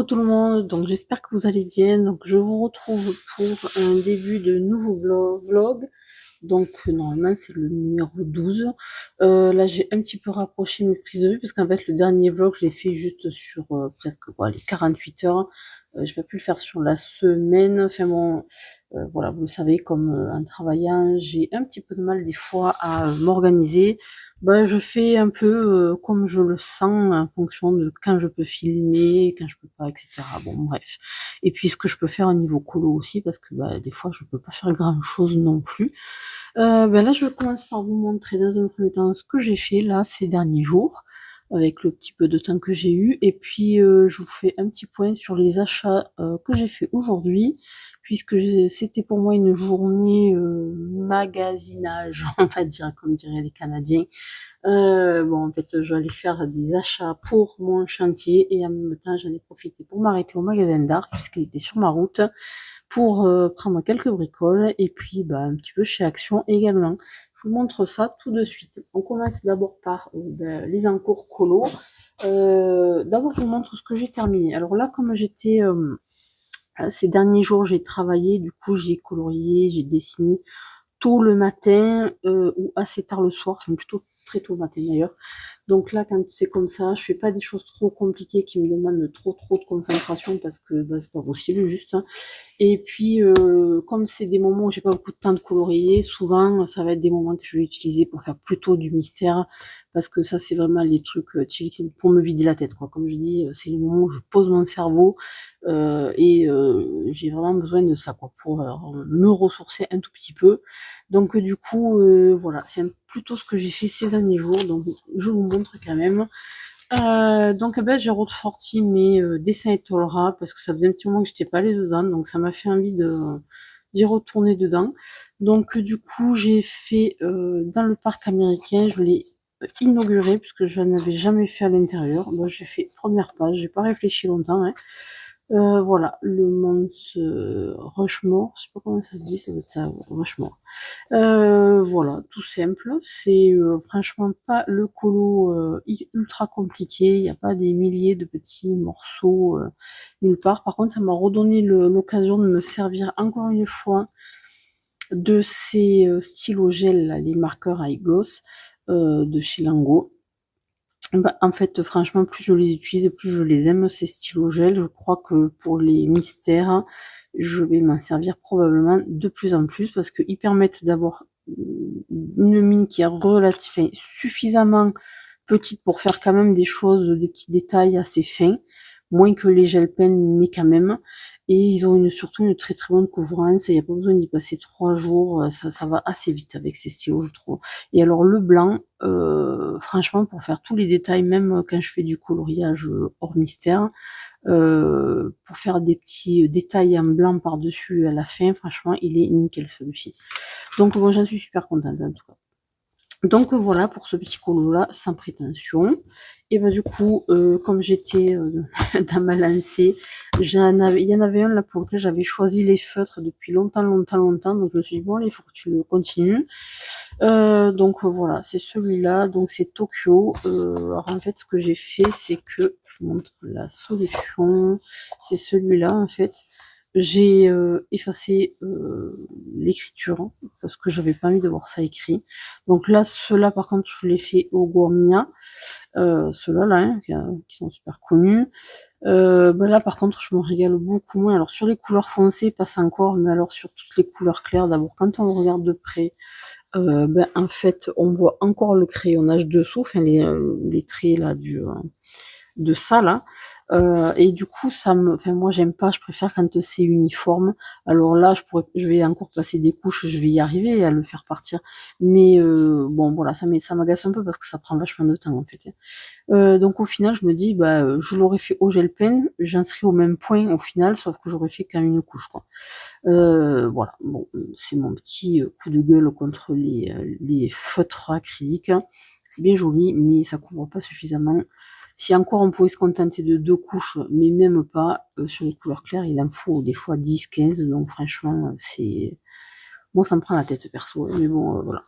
Coucou tout le monde, donc j'espère que vous allez bien. Donc je vous retrouve pour un début de nouveau vlog. Donc normalement c'est le numéro 12. Là j'ai un petit peu rapproché mes prises de vue parce qu'en fait le dernier vlog je l'ai fait juste sur presque les 48 heures. J'ai pas pu le faire sur la semaine. Enfin bon, voilà, vous le savez, comme en travaillant, j'ai un petit peu de mal des fois à m'organiser. Ben, je fais un peu comme je le sens en fonction de quand je peux filmer, quand je peux pas, etc. Bon, bref. Et puis ce que je peux faire au niveau colo aussi, parce que bah, des fois je peux pas faire grand chose non plus. Ben là, je commence par vous montrer dans un premier temps ce que j'ai fait là ces derniers jours, avec le petit peu de temps que j'ai eu. Et puis je vous fais un petit point sur les achats que j'ai fait aujourd'hui, puisque c'était pour moi une journée magasinage, on va dire, comme diraient les Canadiens. Bon, en fait, j'allais faire des achats pour mon chantier et en même temps, j'en ai profité pour m'arrêter au magasin d'art puisqu'il était sur ma route pour prendre quelques bricoles et puis bah, un petit peu chez Action également. Je vous montre ça tout de suite. On commence d'abord par les encours colo. D'abord, je vous montre ce que j'ai terminé. Alors là, comme j'étais ces derniers jours, j'ai travaillé, du coup, j'ai colorié, j'ai dessiné tôt le matin ou assez tard le soir, enfin plutôt très tôt le matin d'ailleurs. Donc là, quand c'est comme ça, je fais pas des choses trop compliquées qui me demandent trop de concentration parce que bah, c'est pas possible juste, hein. Et puis, comme c'est des moments où j'ai pas beaucoup de temps de colorier, souvent, ça va être des moments que je vais utiliser pour faire plutôt du mystère, parce que ça, c'est vraiment les trucs chill pour me vider la tête, quoi. Comme je dis, c'est les moments où je pose mon cerveau et j'ai vraiment besoin de ça, quoi, pour me ressourcer un tout petit peu. Donc, du coup, voilà, c'est plutôt ce que j'ai fait ces derniers jours. Donc, je vous montre quand même. Donc ben, j'ai ressorti mes dessins et toileras parce que ça faisait un petit moment que j'étais pas allée dedans, donc ça m'a fait envie d'y retourner dedans. Donc du coup j'ai fait dans le parc américain, je l'ai inauguré puisque je n'avais jamais fait à l'intérieur. Donc j'ai fait première page, j'ai pas réfléchi longtemps, hein. Voilà, le Mons Rushmore, je sais pas comment ça se dit, ça doit être ça, Rushmore. Voilà, tout simple. C'est franchement pas le colo ultra compliqué. Il n'y a pas des milliers de petits morceaux nulle part. Par contre, ça m'a redonné l'occasion de me servir encore une fois de ces stylos gel, là, les marqueurs high gloss de chez Lango. Bah, en fait, franchement, plus je les utilise, plus je les aime, ces stylos gel. Je crois que pour les mystères, je vais m'en servir probablement de plus en plus parce qu'ils permettent d'avoir une mine qui est suffisamment petite pour faire quand même des choses, des petits détails assez fins, moins que les gel pens, mais quand même. Et ils ont surtout une très bonne couvrance. Il n'y a pas besoin d'y passer 3 jours. Ça va assez vite avec ces stylos, je trouve. Et alors le blanc, franchement, pour faire tous les détails, même quand je fais du coloriage hors mystère, pour faire des petits détails en blanc par-dessus à la fin, franchement, il est nickel celui-ci. Donc bon, j'en suis super contente en tout cas. Donc voilà pour ce petit colo là, sans prétention. Et ben du coup, comme j'étais dans ma lancée, il y en avait un là pour lequel j'avais choisi les feutres depuis longtemps. Donc je me suis dit bon, allez, il faut que tu le continues. Donc voilà, c'est celui-là. Donc c'est Tokyo. Alors en fait, ce que j'ai fait, c'est que je vous montre la solution. C'est celui-là en fait. J'ai effacé l'écriture parce que j'avais pas envie de voir ça écrit. Donc là, ceux-là, par contre, je l'ai fait au Gourmia. Ceux-là, là, hein, qui sont super connus. Bah là, par contre, je me régale beaucoup moins. Alors sur les couleurs foncées, passe encore, mais alors sur toutes les couleurs claires, d'abord, quand on le regarde de près, ben, en fait, on voit encore le crayonnage dessous, enfin les traits là de ça là. Et du coup, enfin moi j'aime pas, je préfère quand c'est uniforme. Alors là, je vais encore passer des couches, je vais y arriver à le faire partir. Mais bon, voilà, ça m'agace un peu parce que ça prend vachement de temps en fait, hein. Donc au final, je me dis, bah, je l'aurais fait au gel pen, j'en serais au même point au final, sauf que j'aurais fait quand même une couche, quoi. Voilà, bon, c'est mon petit coup de gueule contre les feutres acryliques. C'est bien joli, mais ça couvre pas suffisamment. Si encore on pouvait se contenter de 2 couches, mais même pas, sur les couleurs claires, il en faut des fois 10, 15, donc franchement, c'est... Bon, ça me prend la tête perso, mais bon, voilà.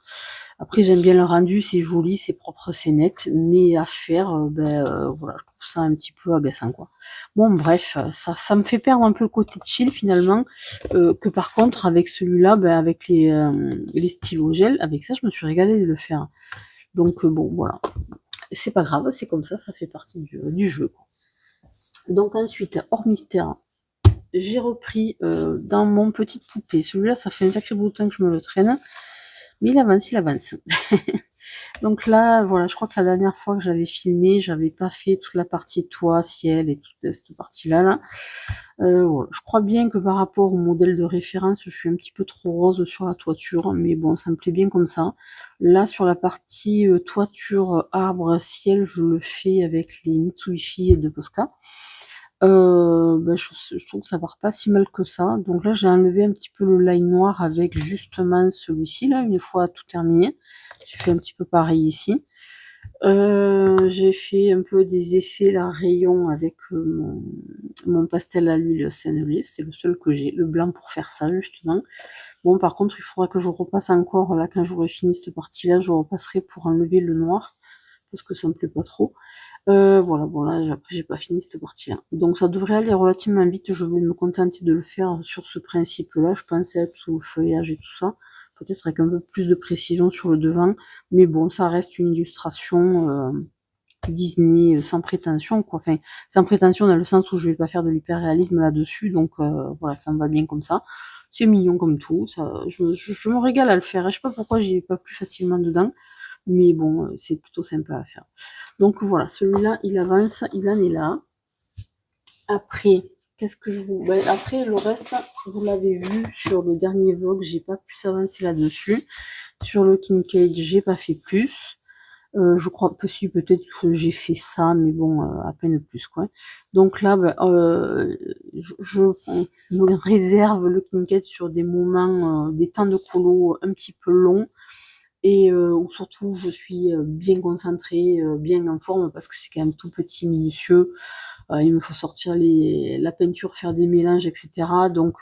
Après, j'aime bien le rendu, c'est joli, c'est propre, c'est net, mais à faire, voilà, je trouve ça un petit peu agaçant, quoi. Bon, bref, ça me fait perdre un peu le côté chill, finalement, que par contre, avec celui-là, avec les stylos gel, avec ça, je me suis régalée de le faire. Donc, bon, voilà. C'est pas grave, c'est comme ça fait partie du jeu, quoi. Donc, ensuite, hors mystère, j'ai repris dans mon petite poupée. Celui-là, ça fait un sacré bout de temps que je me le traîne. Mais il avance, il avance. Donc là, voilà, je crois que la dernière fois que j'avais filmé, j'avais pas fait toute la partie toit, ciel et toute cette partie-là. Là. Voilà. Je crois bien que par rapport au modèle de référence, je suis un petit peu trop rose sur la toiture, mais bon, ça me plaît bien comme ça. Là, sur la partie toiture, arbre, ciel, je le fais avec les Mitsubishi de Posca. Je trouve que ça part pas si mal que ça. Donc là, j'ai enlevé un petit peu le line noir avec justement celui-ci, là, une fois tout terminé. J'ai fait un petit peu pareil ici. J'ai fait un peu des effets, là, rayon avec mon pastel à l'huile Sennelier. C'est le seul que j'ai, le blanc pour faire ça, justement. Bon, par contre, il faudra que je repasse encore, là, quand j'aurai fini cette partie-là, je repasserai pour enlever le noir, parce que ça me plaît pas trop. Voilà, bon là, après j'ai pas fini cette partie-là. Donc ça devrait aller relativement vite, je vais me contenter de le faire sur ce principe-là. Je pensais à tout le feuillage et tout ça, peut-être avec un peu plus de précision sur le devant, mais bon, ça reste une illustration Disney sans prétention, quoi. Enfin, sans prétention dans le sens où je vais pas faire de l'hyper-réalisme là-dessus, donc voilà, ça me va bien comme ça. C'est mignon comme tout, ça, je me régale à le faire, je sais pas pourquoi j'y vais pas plus facilement dedans, mais bon, c'est plutôt sympa à faire. Donc voilà, celui-là, il avance, il en est là. Après, qu'est-ce que je vous... après, le reste, vous l'avez vu sur le dernier vlog, j'ai pas pu s'avancer là-dessus. Sur le Kincaid, j'ai pas fait plus. Je crois que si, peut-être que j'ai fait ça, mais bon, à peine plus, quoi. Donc là, je me réserve le Kincaid sur des moments, des temps de colo un petit peu longs, et où surtout je suis bien concentrée, bien en forme, parce que c'est quand même tout petit, minutieux. Il me faut sortir la peinture, faire des mélanges, etc. Donc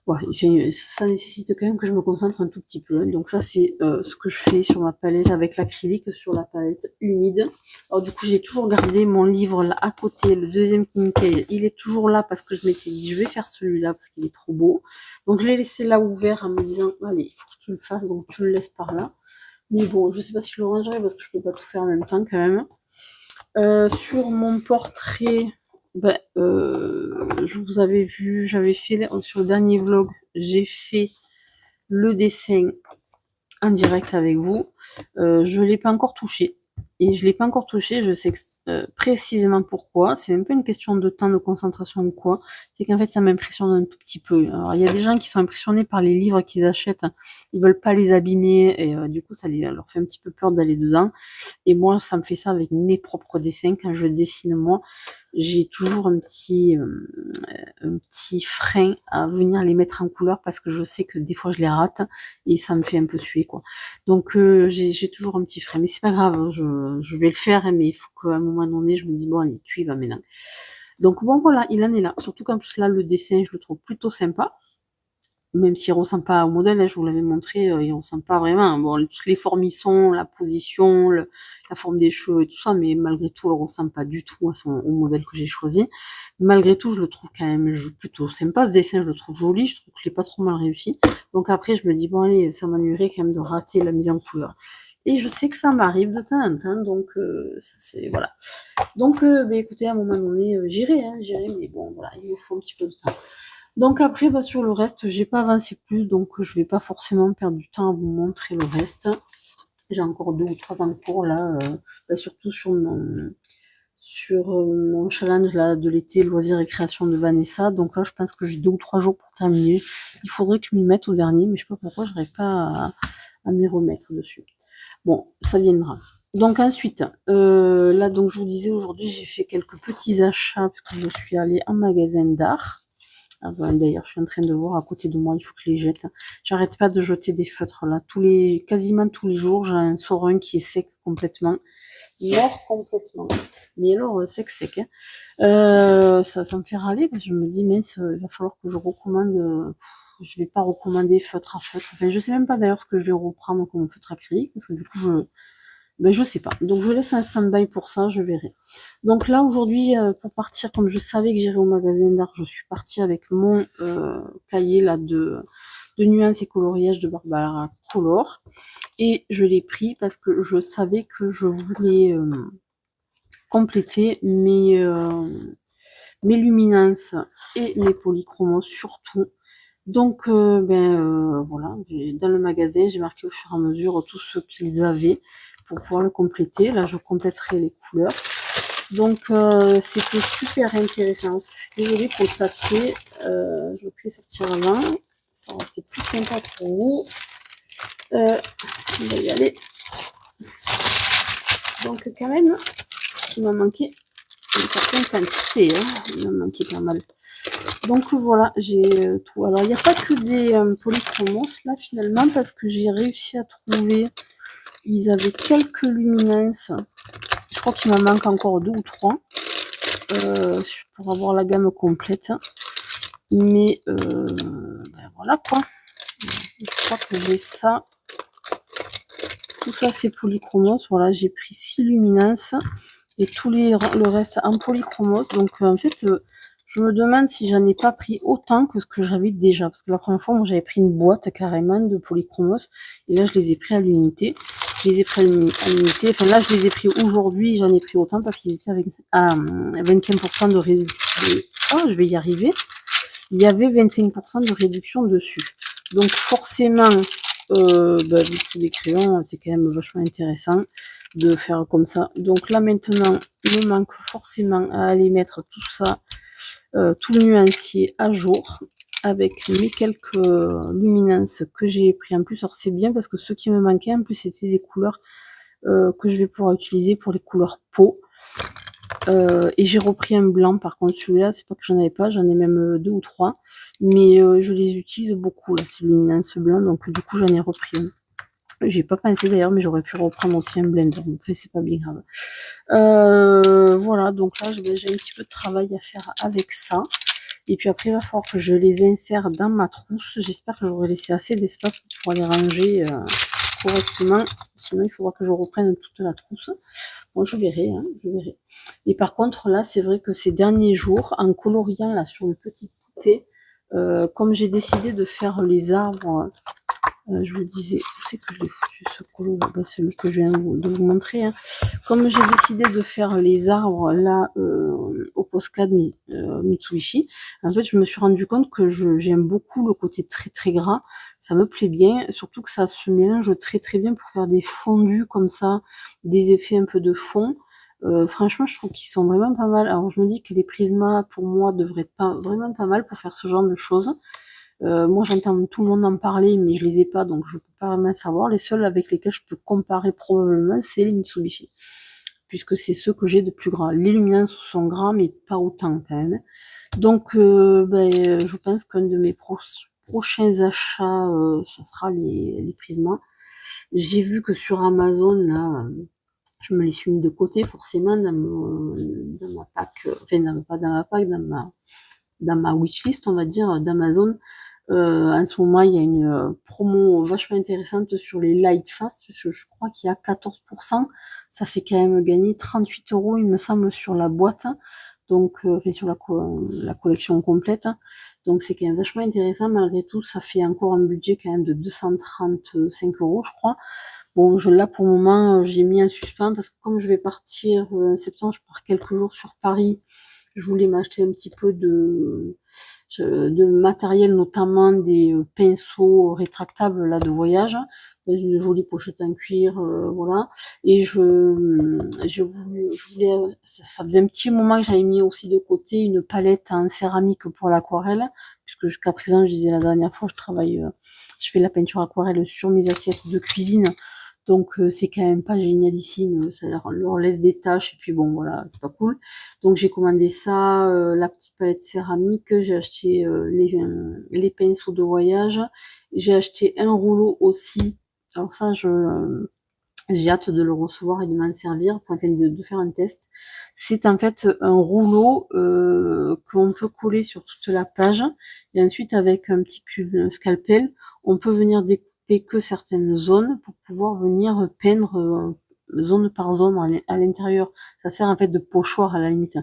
voilà, ça nécessite quand même que je me concentre un tout petit peu. Donc ça, c'est ce que je fais sur ma palette avec l'acrylique, sur la palette humide. Alors du coup, j'ai toujours gardé mon livre là à côté, le deuxième Kincaid. Il est toujours là parce que je m'étais dit, je vais faire celui-là parce qu'il est trop beau. Donc je l'ai laissé là ouvert en me disant, allez, il faut que tu le fasses, donc tu le laisses par là. Mais bon, je sais pas si je le rangerai parce que je peux pas tout faire en même temps quand même. Sur mon portrait, je vous avais vu, j'avais fait sur le dernier vlog, j'ai fait le dessin en direct avec vous. Je l'ai pas encore touché. Et je l'ai pas encore touché, je sais précisément pourquoi. C'est même pas une question de temps, de concentration ou quoi. C'est qu'en fait, ça m'impressionne un tout petit peu. Alors, il y a des gens qui sont impressionnés par les livres qu'ils achètent. Ils veulent pas les abîmer et du coup, ça leur fait un petit peu peur d'aller dedans. Et moi, ça me fait ça avec mes propres dessins. Quand je dessine moi, j'ai toujours un petit frein à venir les mettre en couleur parce que je sais que des fois je les rate et ça me fait un peu suer, quoi. Donc j'ai toujours un petit frein, mais c'est pas grave, hein, je vais le faire, hein, mais il faut qu'à un moment donné je me dise bon allez, tu y vas maintenant. Donc bon voilà, il en est là. Surtout qu'en plus là le dessin je le trouve plutôt sympa. Même s'il ressemble pas au modèle, hein, je vous l'avais montré, il ressemble pas vraiment. Bon, toutes les formissons, la position, la forme des cheveux et tout ça, mais malgré tout, il ressemble pas du tout au modèle que j'ai choisi. Malgré tout, je le trouve quand même plutôt sympa, ce dessin, je le trouve joli, je trouve que je l'ai pas trop mal réussi. Donc après, je me dis, bon allez, ça m'ennuierait quand même de rater la mise en couleur. Et je sais que ça m'arrive de temps en temps, donc c'est voilà. Donc écoutez, à un moment donné, j'irai, mais bon, voilà, il me faut un petit peu de temps. Donc après, sur le reste, j'ai pas avancé plus, donc je vais pas forcément perdre du temps à vous montrer le reste. J'ai encore 2 ou 3 en cours là, surtout sur mon challenge là de l'été, loisirs et création de Vanessa. Donc là, je pense que j'ai 2 ou 3 jours pour terminer. Il faudrait que je m'y mette au dernier, mais je sais pas pourquoi je n'arrive pas à m'y remettre dessus. Bon, ça viendra. Donc ensuite, là, donc je vous disais, aujourd'hui, j'ai fait quelques petits achats parce que je suis allée en magasin d'art. Ah ben, d'ailleurs, je suis en train de voir à côté de moi, il faut que je les jette. J'arrête pas de jeter des feutres là. Quasiment tous les jours, j'en sors un qui est sec complètement. Mort complètement. Mais alors, sec. Hein. Ça me fait râler parce que je me dis, mince, il va falloir que je recommande je vais pas recommander feutre à feutre. Enfin, je sais même pas d'ailleurs ce que je vais reprendre comme feutre acrylique, parce que du coup, je sais pas. Donc, je laisse un stand-by pour ça, je verrai. Donc là, aujourd'hui, pour partir, comme je savais que j'irais au magasin d'art, je suis partie avec mon cahier là de nuances et coloriages de Barbara Color. Et je l'ai pris parce que je savais que je voulais compléter mes luminances et mes polychromos surtout. Donc voilà, dans le magasin, j'ai marqué au fur et à mesure tout ce qu'ils avaient pour pouvoir le compléter. Là, je compléterai les couleurs. Donc c'était super intéressant. Je suis désolée pour le papier. Je vais le sortir avant. Ça aurait été plus sympa pour vous. On va y aller. Donc quand même, il m'a manqué une certaine quantité. Il m'a manqué pas mal. Donc voilà, j'ai tout. Alors il n'y a pas que des polychromos là finalement, parce que j'ai réussi à trouver. Ils avaient quelques luminances. Je crois qu'il m'en manque encore 2 ou 3 pour avoir la gamme complète. Mais voilà quoi. Je crois que j'ai ça. Tout ça c'est polychromos. Voilà, j'ai pris 6 luminances et le reste en polychromos. Donc en fait, je me demande si j'en ai pas pris autant que ce que j'avais déjà. Parce que la première fois, moi j'avais pris une boîte carrément de polychromos. Et là, je les ai pris à l'unité. Je les ai pris à l'unité. Enfin là, je les ai pris aujourd'hui. J'en ai pris autant parce qu'ils étaient à 25% de réduction. Oh, je vais y arriver. Il y avait 25% de réduction dessus. Donc forcément, du coup des crayons, c'est quand même vachement intéressant de faire comme ça. Donc là maintenant, il me manque forcément à aller mettre tout ça, tout le nuancier à jour avec mes quelques luminances que j'ai pris en plus. Alors c'est bien parce que ce qui me manquait en plus c'était des couleurs que je vais pouvoir utiliser pour les couleurs peau. Et j'ai repris un blanc, par contre celui-là c'est pas que j'en avais pas, j'en ai même 2 ou 3, mais je les utilise beaucoup là, ces luminances blancs, donc du coup j'en ai repris un. J'ai pas pensé d'ailleurs, mais j'aurais pu reprendre aussi un blender, enfin c'est pas bien grave. Voilà, donc là j'ai un petit peu de travail à faire avec ça. Et puis après il va falloir que je les insère dans ma trousse. J'espère que j'aurai laissé assez d'espace pour pouvoir les ranger correctement. Sinon il faudra que je reprenne toute la trousse. Bon, je verrai, je verrai. Et par contre, là, c'est vrai que ces derniers jours, en coloriant là sur une petite poupée, comme j'ai décidé de faire les arbres, je vous disais, où c'est que je l'ai foutu ce colo, celui que je viens de vous montrer. Comme j'ai décidé de faire les arbres là au Poscad Mitsubishi, en fait, je me suis rendu compte que j'aime beaucoup le côté très très gras. Ça me plaît bien, surtout que ça se mélange très très bien pour faire des fondus comme ça, des effets un peu de fond. Franchement, je trouve qu'ils sont vraiment pas mal. Alors, je me dis que les Prisma, pour moi, devraient être vraiment pas mal pour faire ce genre de choses. Moi, j'entends tout le monde en parler, mais je les ai pas, donc je peux pas vraiment savoir. Les seuls avec lesquels je peux comparer probablement, c'est les Mitsubishi, puisque c'est ceux que j'ai de plus gras. Les luminances sont gras, mais pas autant quand même. Donc, je pense qu'un de mes prochains achats, ce sera les Prisma. J'ai vu que sur Amazon, là, je me les suis mis de côté forcément dans ma pack, enfin pas dans ma pack, dans ma wishlist, on va dire, d'Amazon. En ce moment, il y a une promo vachement intéressante sur les Lightfast. Je crois qu'il y a 14%. Ça fait quand même gagner 38 €, il me semble, sur la boîte. Donc, enfin, sur la collection complète. Donc, c'est quand même vachement intéressant. Malgré tout, ça fait encore un budget quand même de 235 €, je crois. Bon, là, pour le moment, j'ai mis un suspens parce que comme je vais partir en septembre, je pars quelques jours sur Paris. Je voulais m'acheter un petit peu de matériel, notamment des pinceaux rétractables là de voyage, dans une jolie pochette en cuir, voilà. Et je voulais, ça faisait un petit moment que j'avais mis aussi de côté une palette en céramique pour l'aquarelle, puisque jusqu'à présent, je disais la dernière fois, je fais la peinture aquarelle sur mes assiettes de cuisine. Donc c'est quand même pas génialissime, ça leur laisse des taches et puis bon voilà, c'est pas cool. Donc j'ai commandé ça, la petite palette céramique, j'ai acheté les pinceaux de voyage, j'ai acheté un rouleau aussi. Alors ça J'ai hâte de le recevoir et de m'en servir, enfin de faire un test. C'est en fait un rouleau qu'on peut coller sur toute la page et ensuite avec un petit scalpel, on peut venir découper que certaines zones pour pouvoir venir peindre zone par zone à l'intérieur. Ça sert en fait de pochoir à la limite.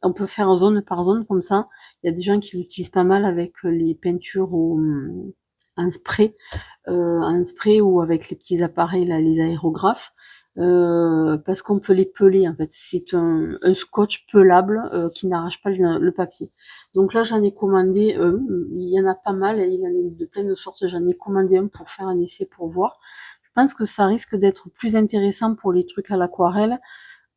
On peut faire zone par zone comme ça. Il y a des gens qui l'utilisent pas mal avec les peintures en spray ou avec les petits appareils là, les aérographes, parce qu'on peut les peler en fait. C'est un scotch pelable qui n'arrache pas le papier. Donc là j'en ai commandé, il y en a pas mal, il y en a de plein de sortes. J'en ai commandé un pour faire un essai pour voir. Je pense que ça risque d'être plus intéressant pour les trucs à l'aquarelle.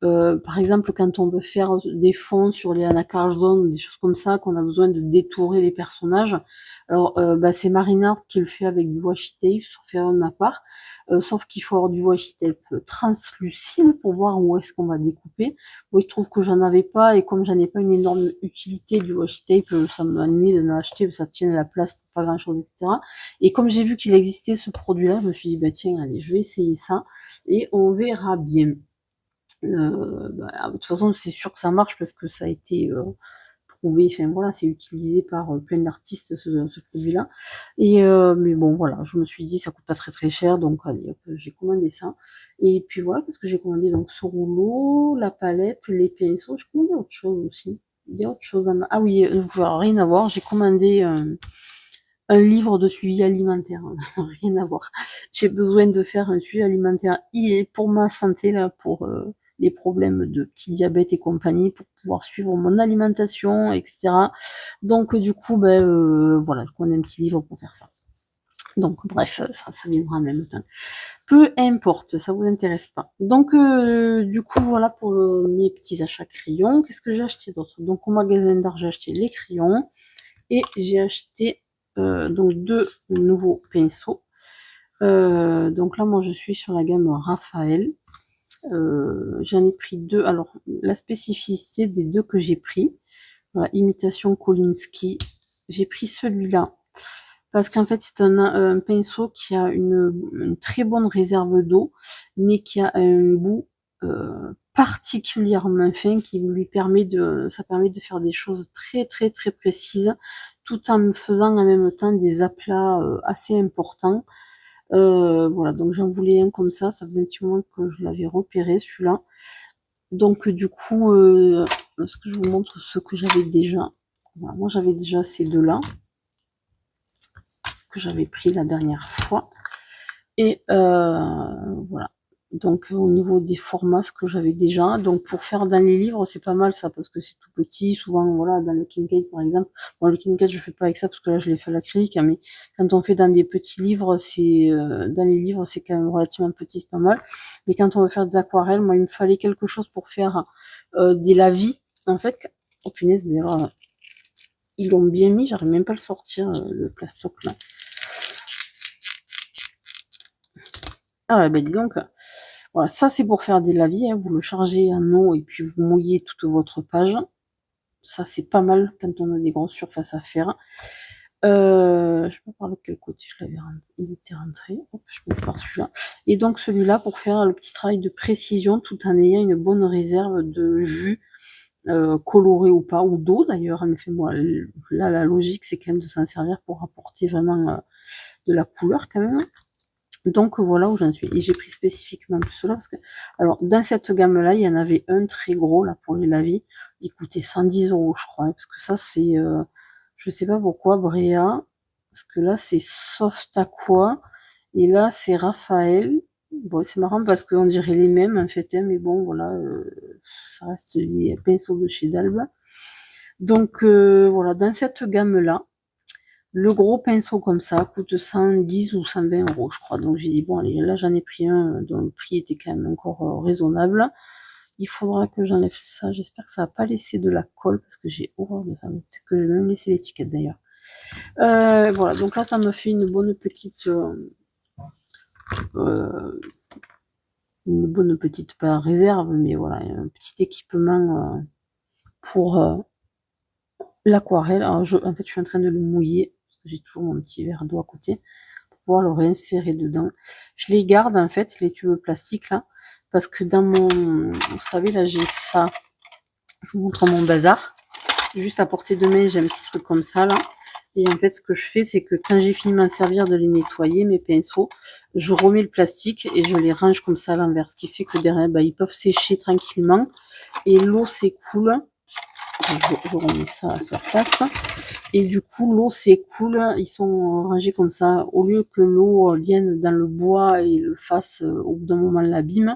Par exemple, quand on veut faire des fonds sur les Anna Carlson ou des choses comme ça, qu'on a besoin de détourer les personnages. Alors, c'est Marinard qui le fait avec du washi tape, sauf erreur de ma part. Sauf qu'il faut avoir du washi tape translucide pour voir où est-ce qu'on va découper. Moi, je trouve que j'en avais pas, et comme j'en ai pas une énorme utilité du washi tape, ça m'ennuie d'en acheter, ça tient la place pour pas grand chose, etc. Et comme j'ai vu qu'il existait ce produit-là, je me suis dit, bah tiens, allez, je vais essayer ça, et on verra bien. De toute façon, c'est sûr que ça marche parce que ça a été prouvé, enfin voilà, c'est utilisé par plein d'artistes ce produit-là. Et mais bon, voilà, je me suis dit, ça coûte pas très très cher, donc allez, hop, j'ai commandé ça. Et puis voilà, qu'est-ce que j'ai commandé? Donc ce rouleau, la palette, les pinceaux, j'ai commandé autre chose aussi. Il y a autre chose ah oui, rien à voir, j'ai commandé un livre de suivi alimentaire, rien à voir. J'ai besoin de faire un suivi alimentaire pour ma santé, là, pour les problèmes de petit diabète et compagnie, pour pouvoir suivre mon alimentation, etc. Donc du coup, voilà, je connais un petit livre pour faire ça. Donc bref, ça viendra en même temps. Peu importe, ça vous intéresse pas. Donc du coup, voilà pour mes petits achats crayons. Qu'est-ce que j'ai acheté d'autre? Donc au magasin d'art, j'ai acheté les crayons et j'ai acheté donc 2 nouveaux pinceaux. Donc là, moi, je suis sur la gamme Raphaël. J'en ai pris 2. Alors, la spécificité des 2 que j'ai pris, voilà, imitation Kolinsky, j'ai pris celui-là parce qu'en fait, c'est un pinceau qui a une très bonne réserve d'eau, mais qui a un bout particulièrement fin qui lui permet ça permet de faire des choses très très très précises, tout en me faisant en même temps des aplats assez importants. Voilà, donc j'en voulais un comme ça faisait un petit moment que je l'avais repéré celui-là. Donc du coup, est-ce que je vous montre ce que j'avais déjà? Voilà, moi j'avais déjà ces deux-là que j'avais pris la dernière fois. Et voilà. Donc au niveau des formats, ce que j'avais déjà. Donc pour faire dans les livres, c'est pas mal ça, parce que c'est tout petit. Souvent, voilà, dans le Kincaid par exemple. Bon, le Kincaid, je fais pas avec ça parce que là, je l'ai fait à l'acrylique. Mais quand on fait dans des petits livres, c'est dans les livres, c'est quand même relativement petit, c'est pas mal. Mais quand on veut faire des aquarelles, moi, il me fallait quelque chose pour faire des lavis. En fait, oh punaise, mais alors, ils l'ont bien mis. J'arrive même pas à le sortir, le plastoc là. Ah ouais, ben dis donc. Voilà, ça c'est pour faire des lavis, hein. Vous le chargez en eau et puis vous mouillez toute votre page. Ça c'est pas mal quand on a des grosses surfaces à faire. Je sais pas par quel côté je l'avais rentré. Il était rentré. Hop, je passe par celui-là. Et donc celui-là pour faire le petit travail de précision tout en ayant une bonne réserve de jus, coloré ou pas, ou d'eau d'ailleurs. Mais fait, moi, là la logique c'est quand même de s'en servir pour apporter vraiment de la couleur quand même. Donc voilà où j'en suis. Et j'ai pris spécifiquement plus cela parce que, alors dans cette gamme-là, il y en avait un très gros là pour les lavis. Il coûtait 110 € je crois. Parce que ça c'est, je sais pas pourquoi, Brea. Parce que là c'est Soft Aqua. Et là c'est Raphaël. Bon, c'est marrant parce qu'on dirait les mêmes en fait. Hein, mais bon, voilà, ça reste les pinceaux de chez Dalba. Donc voilà, dans cette gamme-là, le gros pinceau comme ça coûte 110 ou 120 €, je crois. Donc j'ai dit, bon, allez, là j'en ai pris un dont le prix était quand même encore raisonnable. Il faudra que j'enlève ça. J'espère que ça va pas laisser de la colle parce que j'ai horreur de ça. Peut-être que je vais même laisser l'étiquette d'ailleurs. Voilà, donc là ça me fait une bonne petite pas réserve, mais voilà, un petit équipement pour l'aquarelle. Alors en fait, je suis en train de le mouiller parce que j'ai toujours mon petit verre d'eau à côté pouvoir le réinsérer dedans. Je les garde en fait, les tubes plastiques là, parce que dans mon, vous savez là j'ai ça, je vous montre mon bazar, juste à portée de main j'ai un petit truc comme ça là. Et en fait, ce que je fais, c'est que quand j'ai fini de m'en servir, de les nettoyer, mes pinceaux, je remets le plastique et je les range comme ça à l'envers. Ce qui fait que derrière, bah, ils peuvent sécher tranquillement. Et l'eau s'écoule. Je remets ça à sa place. Et du coup, l'eau s'écoule. Ils sont rangés comme ça. Au lieu que l'eau vienne dans le bois et le fasse au bout d'un moment l'abîme,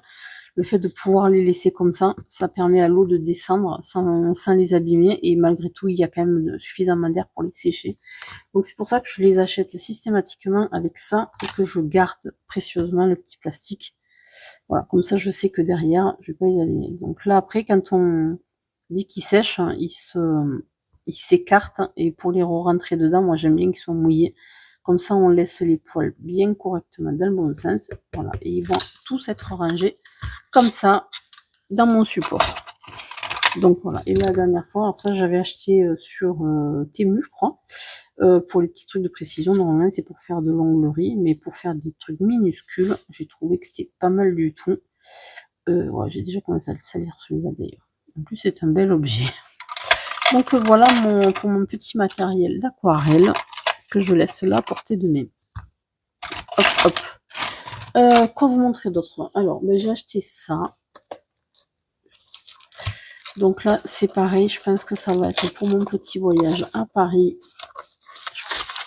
le fait de pouvoir les laisser comme ça permet à l'eau de descendre sans les abîmer. Et malgré tout, il y a quand même suffisamment d'air pour les sécher. Donc c'est pour ça que je les achète systématiquement avec ça et que je garde précieusement le petit plastique. Voilà, comme ça je sais que derrière, je vais pas les abîmer. Donc là après, quand on dit qu'ils sèchent, ils s'écartent et pour les re-rentrer dedans, moi j'aime bien qu'ils soient mouillés. Comme ça, on laisse les poils bien correctement dans le bon sens. Voilà, et ils vont tous être rangés comme ça dans mon support. Donc voilà, et la dernière fois, alors ça j'avais acheté sur Temu, je crois, pour les petits trucs de précision. Normalement c'est pour faire de l'onglerie, mais pour faire des trucs minuscules, j'ai trouvé que c'était pas mal du tout. Ouais, j'ai déjà commencé à le salir celui-là d'ailleurs. En plus c'est un bel objet. Donc voilà pour mon petit matériel d'aquarelle que je laisse là à portée de main. Hop hop. Quoi vous montrer d'autre? Alors ben, j'ai acheté ça. Donc là, c'est pareil, je pense que ça va être pour mon petit voyage à Paris.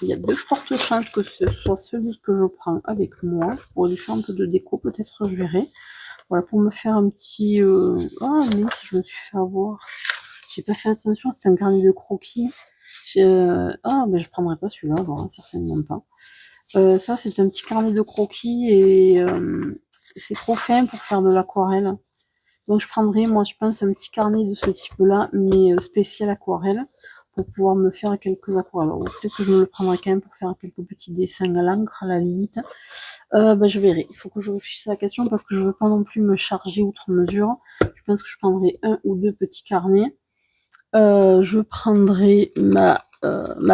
Il y a de fortes chances que ce soit celui que je prends avec moi. Je pourrais lui faire un peu de déco, peut-être je verrai. Voilà, pour me faire un petit... Ah mince, je me suis fait avoir. J'ai pas fait attention, c'est un carnet de croquis. Ah, mais je prendrai pas celui-là, voilà, certainement pas. Ça, c'est un petit carnet de croquis et c'est trop fin pour faire de l'aquarelle. Donc je prendrai, moi je pense, un petit carnet de ce type-là, mais spécial aquarelle, pour pouvoir me faire quelques aquarelles. Alors peut-être que je me le prendrai quand même pour faire quelques petits dessins à l'encre à la limite. Bah, je verrai. Il faut que je réfléchisse à la question parce que je veux pas non plus me charger outre mesure. Je pense que je prendrai un ou deux petits carnets. Je prendrai ma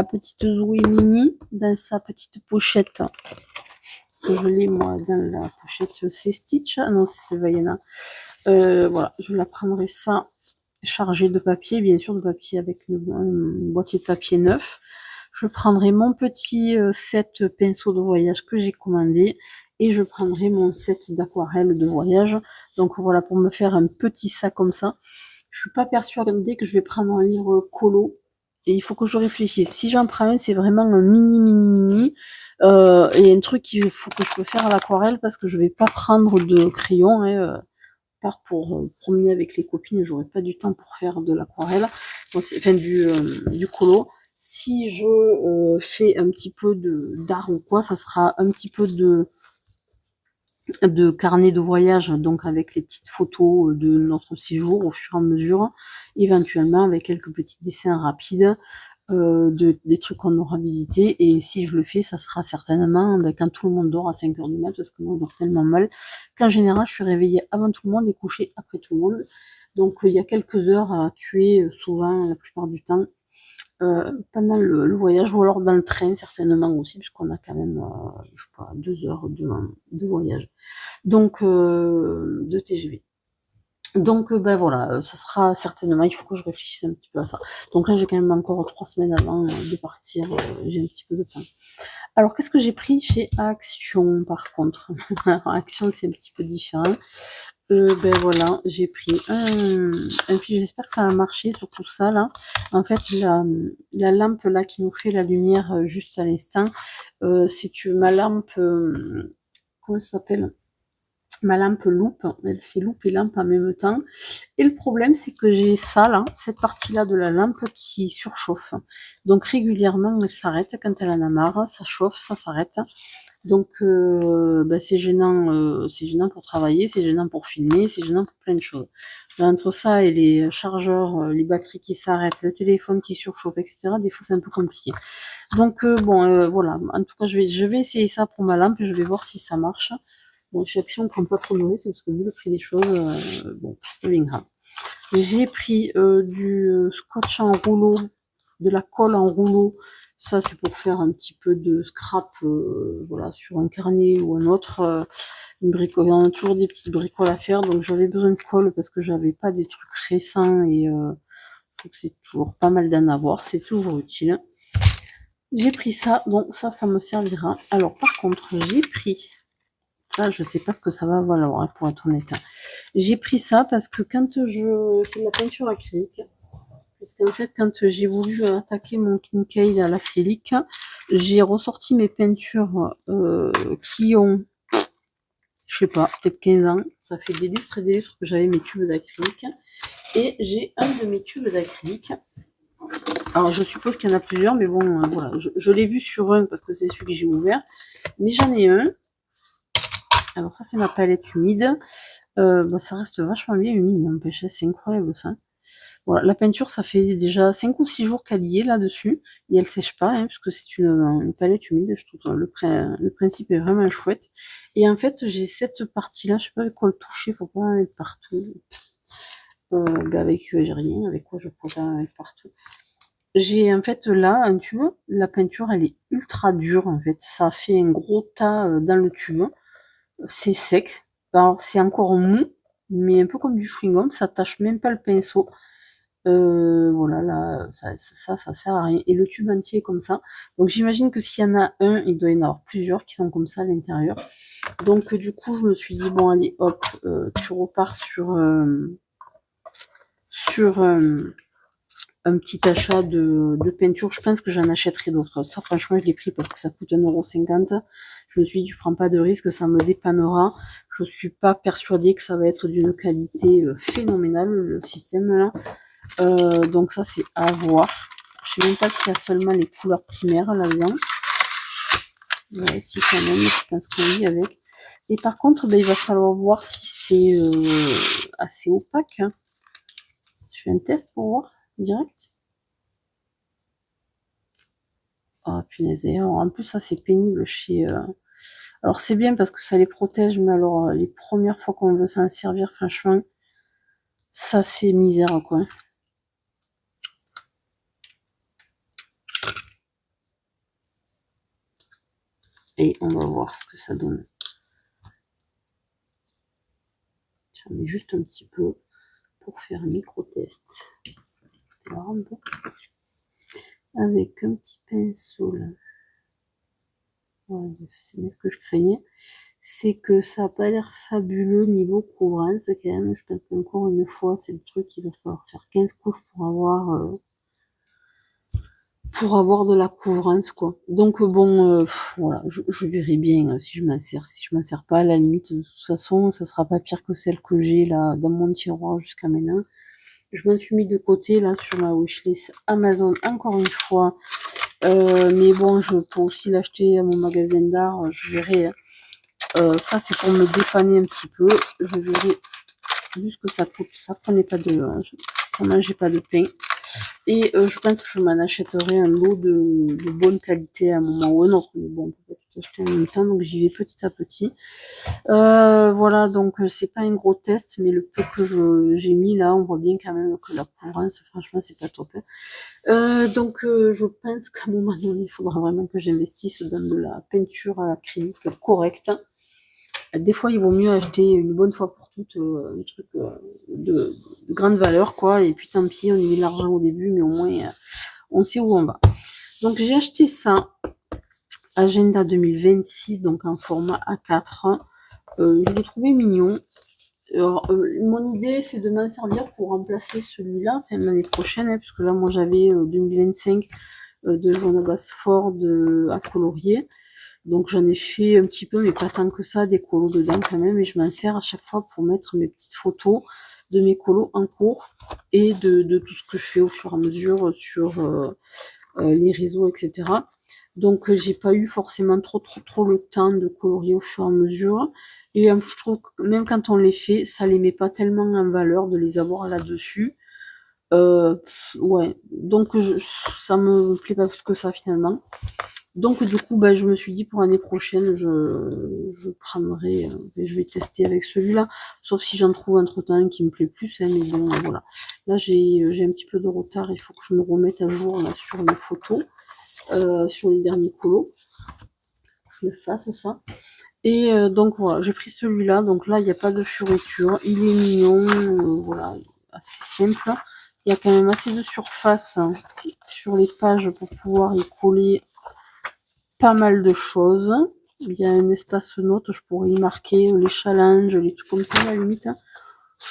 petite Zoé Mini dans sa petite pochette. Parce que je l'ai moi dans la pochette c'est Stitch. Ah non, c'est Vaiana. Voilà, je la prendrai ça chargé de papier, bien sûr de papier avec une boîtier de papier neuf. Je prendrai mon petit set pinceau de voyage que j'ai commandé et je prendrai mon set d'aquarelle de voyage. Donc voilà, pour me faire un petit sac comme ça. Je suis pas persuadée que je vais prendre un livre colo et il faut que je réfléchisse. Si j'en prends un, c'est vraiment un mini et un truc qu'il faut que je peux faire à l'aquarelle parce que je vais pas prendre de crayon part pour promener avec les copines, j'aurais pas du temps pour faire de l'aquarelle, enfin du colo. Si je fais un petit peu d'art ou quoi, ça sera un petit peu de carnet de voyage, donc avec les petites photos de notre séjour au fur et à mesure, éventuellement avec quelques petits dessins rapides des trucs qu'on aura visités. Et si je le fais, ça sera certainement quand tout le monde dort à 5 heures du mat, parce que moi je dors tellement mal qu'en général je suis réveillée avant tout le monde et couchée après tout le monde. Donc il y a quelques heures à tuer, souvent la plupart du temps, pendant le voyage, ou alors dans le train certainement aussi, puisqu'on a quand même, je sais pas, 2 heures de voyage. Donc de TGV. Donc ben voilà, ça sera certainement, il faut que je réfléchisse un petit peu à ça. Donc là j'ai quand même encore 3 semaines avant de partir, j'ai un petit peu de temps. Alors qu'est-ce que j'ai pris chez Action par contre? Alors, Action c'est un petit peu différent. Ben voilà, j'ai pris un fiche, j'espère que ça va marcher sur tout ça là. En fait la lampe là qui nous fait la lumière juste à l'instant, c'est ma lampe, comment ça s'appelle? Ma lampe loupe, elle fait loupe et lampe en même temps. Et le problème, c'est que j'ai ça là, cette partie-là de la lampe qui surchauffe. Donc régulièrement, elle s'arrête quand elle en a marre, ça chauffe, ça s'arrête. Donc ben, c'est gênant pour travailler, c'est gênant pour filmer, c'est gênant pour plein de choses. Entre ça et les chargeurs, les batteries qui s'arrêtent, le téléphone qui surchauffe, etc. Des fois c'est un peu compliqué. Donc bon, voilà. En tout cas, je vais essayer ça pour ma lampe, je vais voir si ça marche. Bon, chez Action, on prend pas trop de risques parce que vu le prix des choses, bon, c'est pas bien grave. J'ai pris du scotch en rouleau de la colle en rouleau. Ça, c'est pour faire un petit peu de scrap, voilà, sur un carnet ou un autre. Bricole, on a toujours des petites bricoles à faire, donc j'avais besoin de colle parce que j'avais pas des trucs récents et je trouve que c'est toujours pas mal d'en avoir, c'est toujours utile. J'ai pris ça, donc ça me servira. Alors par contre, j'ai pris ça, je sais pas ce que ça va valoir, pour être honnête. J'ai pris ça parce que quand je fais de la peinture acrylique, parce qu'en fait, quand j'ai voulu attaquer mon Kincaid à l'acrylique, j'ai ressorti mes peintures qui ont, je sais pas, peut-être 15 ans. Ça fait des lustres et des lustres que j'avais mes tubes d'acrylique. Et j'ai un de mes tubes d'acrylique. Alors, je suppose qu'il y en a plusieurs, mais bon, voilà. Je l'ai vu sur un parce que c'est celui que j'ai ouvert. Mais j'en ai un. Alors, ça, c'est ma palette humide. Bah, ça reste vachement bien humide, n'empêche, c'est incroyable ça. Voilà, la peinture, ça fait déjà 5 ou 6 jours qu'elle y est là-dessus, et elle sèche pas, hein, puisque c'est une palette humide, je trouve le principe est vraiment chouette. Et en fait, j'ai cette partie-là, je sais pas avec quoi le toucher pour pas en mettre partout. Avec j'ai rien, avec quoi je pourrais en mettre partout. J'ai en fait là un tube, la peinture elle est ultra dure en fait, ça fait un gros tas dans le tube, c'est sec, alors c'est encore mou, mais un peu comme du chewing-gum, ça tâche même pas le pinceau. Voilà, là, ça sert à rien. Et le tube entier est comme ça. Donc j'imagine que s'il y en a un, il doit y en avoir plusieurs qui sont comme ça à l'intérieur. Donc du coup, je me suis dit, bon allez, hop, tu repars sur un petit achat de peinture. Je pense que j'en achèterai d'autres. Ça, franchement, je l'ai pris parce que ça coûte 1,50 €. Je me suis dit, tu prends pas de risque, ça me dépannera. Je suis pas persuadée que ça va être d'une qualité phénoménale, le système là. Donc ça, c'est à voir. Je sais même pas s'il y a seulement les couleurs primaires là-dedans. Ouais, si quand même, je pense que oui, avec. Et par contre, ben, il va falloir voir si c'est assez opaque. Hein. Je fais un test pour voir, direct. Ah, punaise. Alors, en plus, ça, c'est pénible chez... Alors, c'est bien parce que ça les protège, mais alors, les premières fois qu'on veut s'en servir, franchement, ça, c'est misère, quoi. Et on va voir ce que ça donne. J'en mets juste un petit peu pour faire un micro-test. Avec un petit pinceau là. Ouais, c'est bien ce que je craignais. C'est que ça n'a pas l'air fabuleux niveau couvrance quand même. Je pense qu'encore une fois, c'est le truc qu'il va falloir faire 15 couches pour avoir de la couvrance quoi. Donc bon, voilà, je verrai bien si je m'en sers. Si je m'en sers pas, à la limite, de toute façon, ça sera pas pire que celle que j'ai là dans mon tiroir jusqu'à maintenant. Je m'en suis mis de côté là sur ma wishlist Amazon encore une fois. Mais bon, je peux aussi l'acheter à mon magasin d'art, je verrai. Ça, c'est pour me dépanner un petit peu. Je verrai vu ce que ça coûte. Ça prenait pas de... ça mangeait pas de pain. Et je pense que je m'en achèterai un lot de bonne qualité à un moment ou un autre. Mais bon, on peut pas tout acheter en même temps, donc j'y vais petit à petit. Voilà, donc c'est pas un gros test, mais le peu que j'ai mis là, on voit bien quand même que la couvrance, franchement, c'est pas top. Donc je pense qu'à un moment donné, il faudra vraiment que j'investisse dans de la peinture à l'acrylique correcte. Des fois, il vaut mieux acheter une bonne fois pour toutes un truc de grande valeur, quoi. Et puis tant pis, on y met de l'argent au début, mais au moins on sait où on va. Donc j'ai acheté ça, Agenda 2026, donc en format A4. Je l'ai trouvé mignon. Alors, mon idée, c'est de m'en servir pour remplacer celui-là, enfin l'année prochaine, hein, puisque là, moi, j'avais 2025 de Johanna Basford à colorier. Donc, j'en ai fait un petit peu, mais pas tant que ça, des colos dedans quand même, et je m'en sers à chaque fois pour mettre mes petites photos de mes colos en cours et de tout ce que je fais au fur et à mesure sur les réseaux, etc. Donc j'ai pas eu forcément trop le temps de colorier au fur et à mesure. Et je trouve que même quand on les fait, ça les met pas tellement en valeur de les avoir là-dessus. Ouais, donc ça me plaît pas plus que ça finalement. Donc du coup, bah, je me suis dit pour l'année prochaine, je prendrai, je vais tester avec celui-là, sauf si j'en trouve entre-temps un qui me plaît plus, hein, mais bon, voilà. Là, j'ai un petit peu de retard, il faut que je me remette à jour là sur les photos, sur les derniers colos, que je le fasse ça. Et donc voilà, j'ai pris celui-là, donc là, il n'y a pas de fioriture, il est mignon, voilà, assez simple. Il y a quand même assez de surface hein, sur les pages pour pouvoir y coller pas mal de choses. Il y a un espace note, je pourrais y marquer les challenges, les trucs comme ça à la limite. Hein.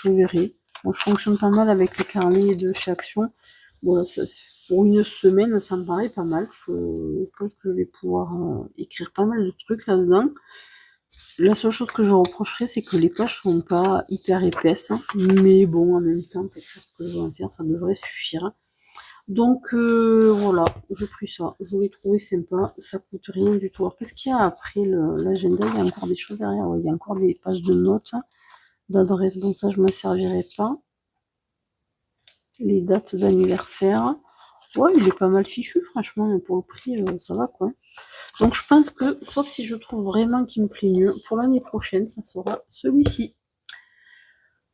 Je verrai. Bon, je fonctionne pas mal avec les carnets de chez Action. Voilà, ça, pour une semaine, ça me paraît pas mal. Je pense que je vais pouvoir écrire pas mal de trucs là-dedans. La seule chose que je reprocherais, c'est que les pages sont pas hyper épaisses. Hein. Mais bon, en même temps, quelque chose que je vais en faire, ça devrait suffire. Donc voilà, j'ai pris ça. Je l'ai trouvé sympa. Ça coûte rien du tout. Alors qu'est-ce qu'il y a après l'agenda? Il y a encore des choses derrière. Ouais, il y a encore des pages de notes, d'adresses. Bon, ça, je ne m'en servirai pas. Les dates d'anniversaire. Ouais, il est pas mal fichu, franchement. Mais pour le prix, ça va quoi. Donc je pense que, sauf si je trouve vraiment qu'il me plaît mieux, pour l'année prochaine, ça sera celui-ci.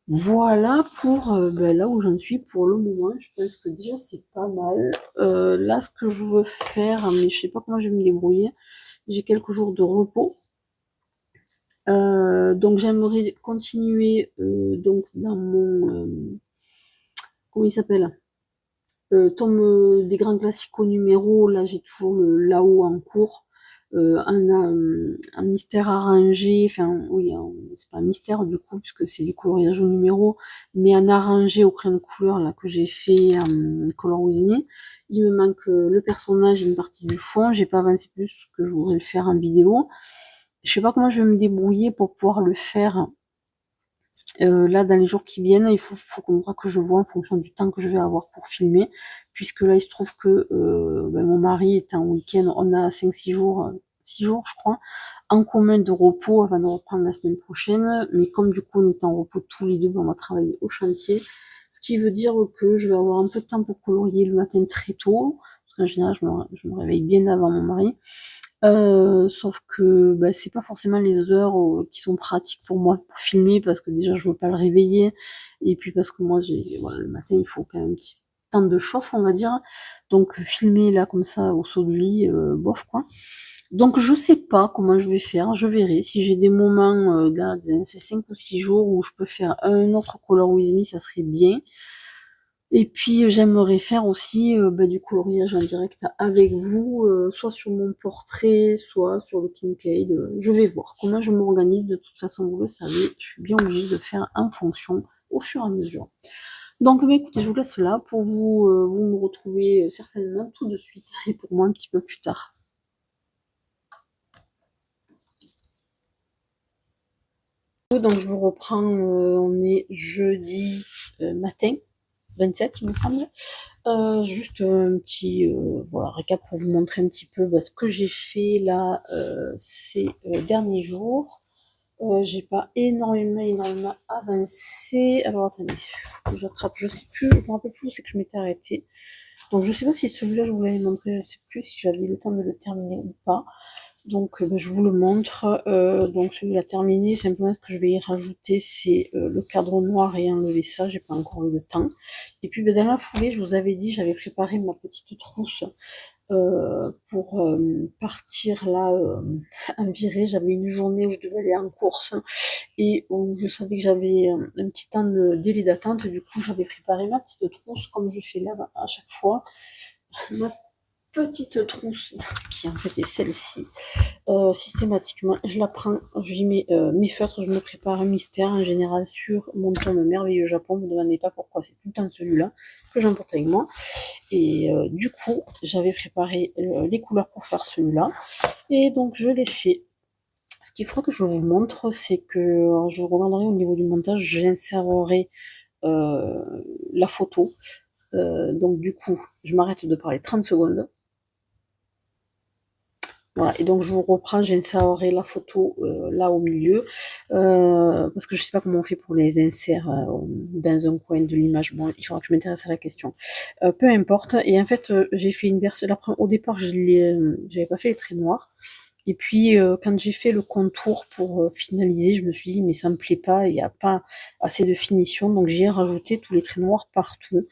Voilà pour là où j'en suis pour le moment. Je pense que déjà c'est pas mal. Là, ce que je veux faire, mais je sais pas comment je vais me débrouiller. J'ai quelques jours de repos. Donc j'aimerais continuer donc dans mon comment il s'appelle tome des grands classiques au numéro. Là j'ai toujours le là-haut en cours. Un mystère arrangé, enfin oui, c'est pas un mystère du coup, puisque c'est du coloriage au numéro, mais un arrangé au crayon de couleur là que j'ai fait Color With Me. Il me manque le personnage et une partie du fond, j'ai pas avancé plus que je voudrais le faire en vidéo. Je sais pas comment je vais me débrouiller pour pouvoir le faire là dans les jours qui viennent. Il faut que je vois en fonction du temps que je vais avoir pour filmer, puisque là il se trouve que mon mari est en week-end, on a 5-6 jours, 6 jours je crois, en commun de repos avant de reprendre la semaine prochaine, mais comme du coup on est en repos tous les deux, on va travailler au chantier, ce qui veut dire que je vais avoir un peu de temps pour colorier le matin très tôt, parce qu'en général je me réveille bien avant mon mari. Sauf que c'est pas forcément les heures qui sont pratiques pour moi pour filmer, parce que déjà je veux pas le réveiller, et puis parce que moi voilà, le matin il faut quand même un petit temps de chauffe on va dire, donc filmer là comme ça au saut du lit, bof quoi. Donc je sais pas comment je vais faire, je verrai si j'ai des moments là dans ces 5 ou 6 jours où je peux faire un autre Color With Me, ça serait bien. Et puis j'aimerais faire aussi du coloriage en direct avec vous, soit sur mon portrait, soit sur le Kincaid. Je vais voir comment je m'organise. De toute façon, vous le savez, je suis bien obligée de faire en fonction au fur et à mesure. Donc écoutez, je vous laisse là pour vous, vous me retrouvez certainement tout de suite et pour moi un petit peu plus tard. Donc je vous reprends, on est jeudi matin, 27 il me semble. Juste un petit voilà, récap pour vous montrer un petit peu ce que j'ai fait là ces derniers jours. J'ai pas énormément avancé. Alors attendez, que j'attrape, je sais plus, je me rappelle plus où c'est que je m'étais arrêtée. Donc je sais pas si celui-là je vous l'avais montré, je sais plus si j'avais le temps de le terminer ou pas. Donc je vous le montre. Donc celui-là terminé, simplement ce que je vais y rajouter c'est le cadre noir et enlever ça, j'ai pas encore eu le temps. Et puis dans la foulée, je vous avais dit, j'avais préparé ma petite trousse pour partir là en virée. J'avais une journée où je devais aller en course et où je savais que j'avais un petit temps de délai d'attente. Du coup, j'avais préparé ma petite trousse comme je fais là à chaque fois. Ma petite trousse qui en fait est celle-ci. Systématiquement, je la prends, j'y mets mes feutres, je me prépare un mystère en général sur mon tome Merveilleux Japon. Ne me demandez pas pourquoi, c'est tout le temps celui-là que j'emporte avec moi. Et du coup, j'avais préparé les couleurs pour faire celui-là. Et donc, je l'ai fait. Ce qu'il faudra que je vous montre, c'est que je regarderai au niveau du montage, j'insérerai la photo. Donc, du coup, je m'arrête de parler 30 secondes. Voilà, et donc je vous reprends, j'insérerai la photo là au milieu, parce que je sais pas comment on fait pour les inserts dans un coin de l'image. Bon, il faudra que je m'intéresse à la question. Peu importe. Et en fait, j'ai fait une version. Au départ, j'avais pas fait les traits noirs. Et puis, quand j'ai fait le contour pour finaliser, je me suis dit, mais ça me plaît pas, il n'y a pas assez de finition, donc j'ai rajouté tous les traits noirs partout.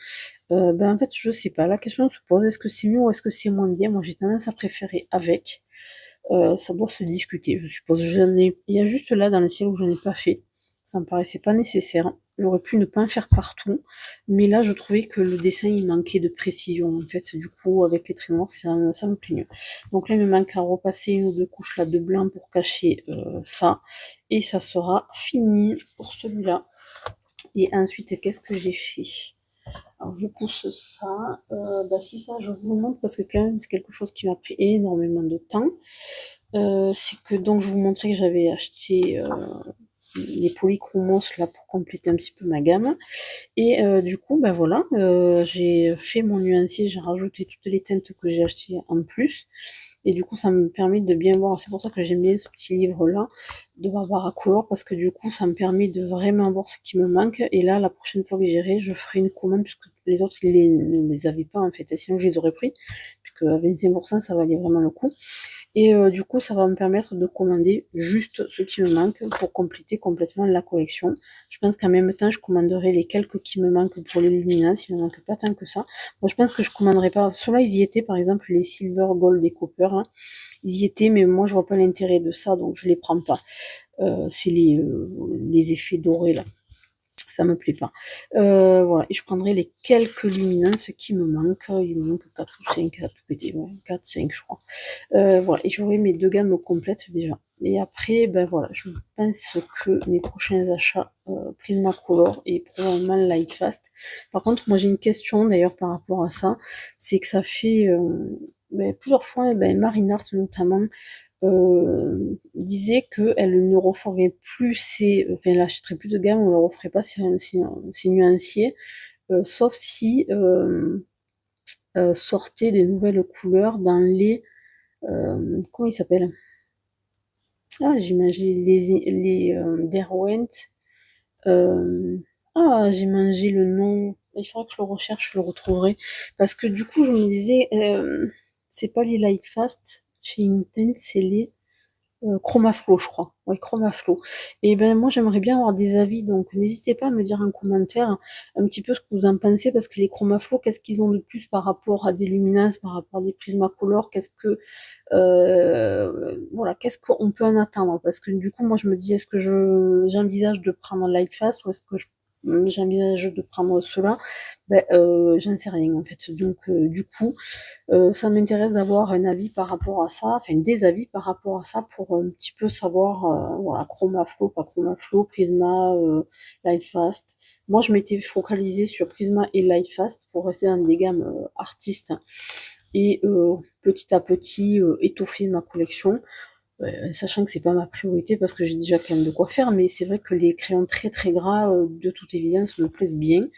En fait, je sais pas, la question se pose, est-ce que c'est mieux ou est-ce que c'est moins bien? Moi, j'ai tendance à préférer avec. Ça doit se discuter, je suppose. Il y a juste là dans le ciel où je n'ai pas fait. Ça me paraissait pas nécessaire. J'aurais pu ne pas en faire partout, mais là je trouvais que le dessin il manquait de précision. En fait, du coup avec les traits noirs ça me plaît mieux. Donc là il me manque à repasser une ou deux couches là de blanc pour cacher ça, et ça sera fini pour celui-là. Et ensuite qu'est-ce que j'ai fait? Alors je pousse ça. Si ça je vous le montre parce que quand même c'est quelque chose qui m'a pris énormément de temps. C'est que donc je vous montrais que j'avais acheté les polychromos là pour compléter un petit peu ma gamme. Et du coup, voilà, j'ai fait mon nuancier, j'ai rajouté toutes les teintes que j'ai achetées en plus. Et du coup, ça me permet de bien voir. C'est pour ça que j'aime bien ce petit livre-là de Barbara Couleur, parce que du coup, ça me permet de vraiment voir ce qui me manque. Et là, la prochaine fois que j'irai, je ferai une commande, puisque les autres, ne les avaient pas, en fait. Et sinon, je les aurais pris, puisque à 25%, ça valait vraiment le coup. Et du coup, ça va me permettre de commander juste ce qui me manque pour compléter complètement la collection. Je pense qu'en même temps, je commanderai les quelques qui me manquent pour les luminances. Il ne me manque pas tant que ça. Moi, je pense que je commanderai pas. Ceux-là, ils y étaient, par exemple, les Silver, Gold et Copper. Hein. Ils y étaient, mais moi, je vois pas l'intérêt de ça, donc je les prends pas. C'est les effets dorés, là. Ça me plaît pas. Voilà, et je prendrai les quelques luminances qui me manquent. Il me manque 4 ou 5 à tout péter. Ouais, 4, 5, je crois. Voilà, et j'aurai mes deux gammes complètes déjà. Et après, voilà, je pense que mes prochains achats, Prismacolor et probablement Lightfast. Par contre, moi j'ai une question d'ailleurs par rapport à ça, c'est que ça fait plusieurs fois, Marinart notamment, disait qu'elle ne referait plus elle achèterait plus de gamme, on ne le referait pas ses nuanciers, sauf si sortait des nouvelles couleurs dans les comment il s'appelle? Ah, j'imagine Derwent. J'ai mangé le nom. Il faudra que je le recherche, je le retrouverai. Parce que du coup, je me disais, c'est pas les Lightfast chez Intense, c'est les Chromaflow, je crois. Ouais, Chromaflow. Et ben moi, j'aimerais bien avoir des avis, donc n'hésitez pas à me dire en commentaire un petit peu ce que vous en pensez, parce que les Chromaflow, qu'est-ce qu'ils ont de plus par rapport à des luminances, par rapport à des Prismacolor, voilà, qu'est-ce qu'on peut en attendre? Parce que du coup, moi, je me dis, est-ce que j'envisage de prendre Lightfast ou est-ce que j'envisage de prendre cela? J'en sais rien en fait. Donc, du coup, ça m'intéresse d'avoir un avis par rapport à ça, enfin des avis par rapport à ça pour un petit peu savoir, voilà, Chromaflow, pas Chromaflow, Prisma, Lightfast. Moi, je m'étais focalisée sur Prisma et Lightfast pour rester dans des gammes artistes et petit à petit étoffer ma collection, sachant que c'est pas ma priorité parce que j'ai déjà quand même de quoi faire, mais c'est vrai que les crayons très très gras, de toute évidence, me plaisent bien.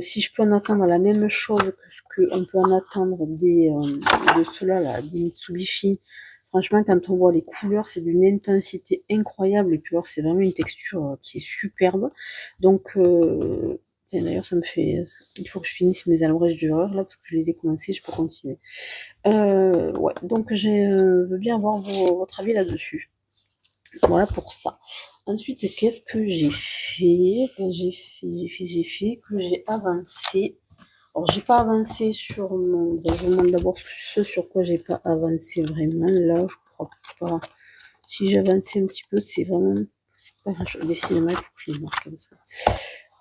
Si je peux en attendre la même chose que ce qu'on peut en attendre de ceux-là, là, des Mitsubishi, franchement, quand on voit les couleurs, c'est d'une intensité incroyable. Et puis alors, c'est vraiment une texture qui est superbe. Donc, et d'ailleurs, ça me fait... Il faut que je finisse mes albrèches d'horreur, là, parce que je les ai commencés, je peux continuer. Ouais, donc je veux bien avoir votre avis là-dessus. Voilà pour ça. Ensuite, qu'est-ce que j'ai fait? J'ai fait que j'ai avancé. Alors, j'ai pas avancé sur mon... je vous montre d'abord ce sur quoi j'ai pas avancé vraiment. Là, je crois pas. Si j'ai avancé un petit peu, c'est vraiment pas grand-chose. Les cinémas, il faut que je les marque comme ça.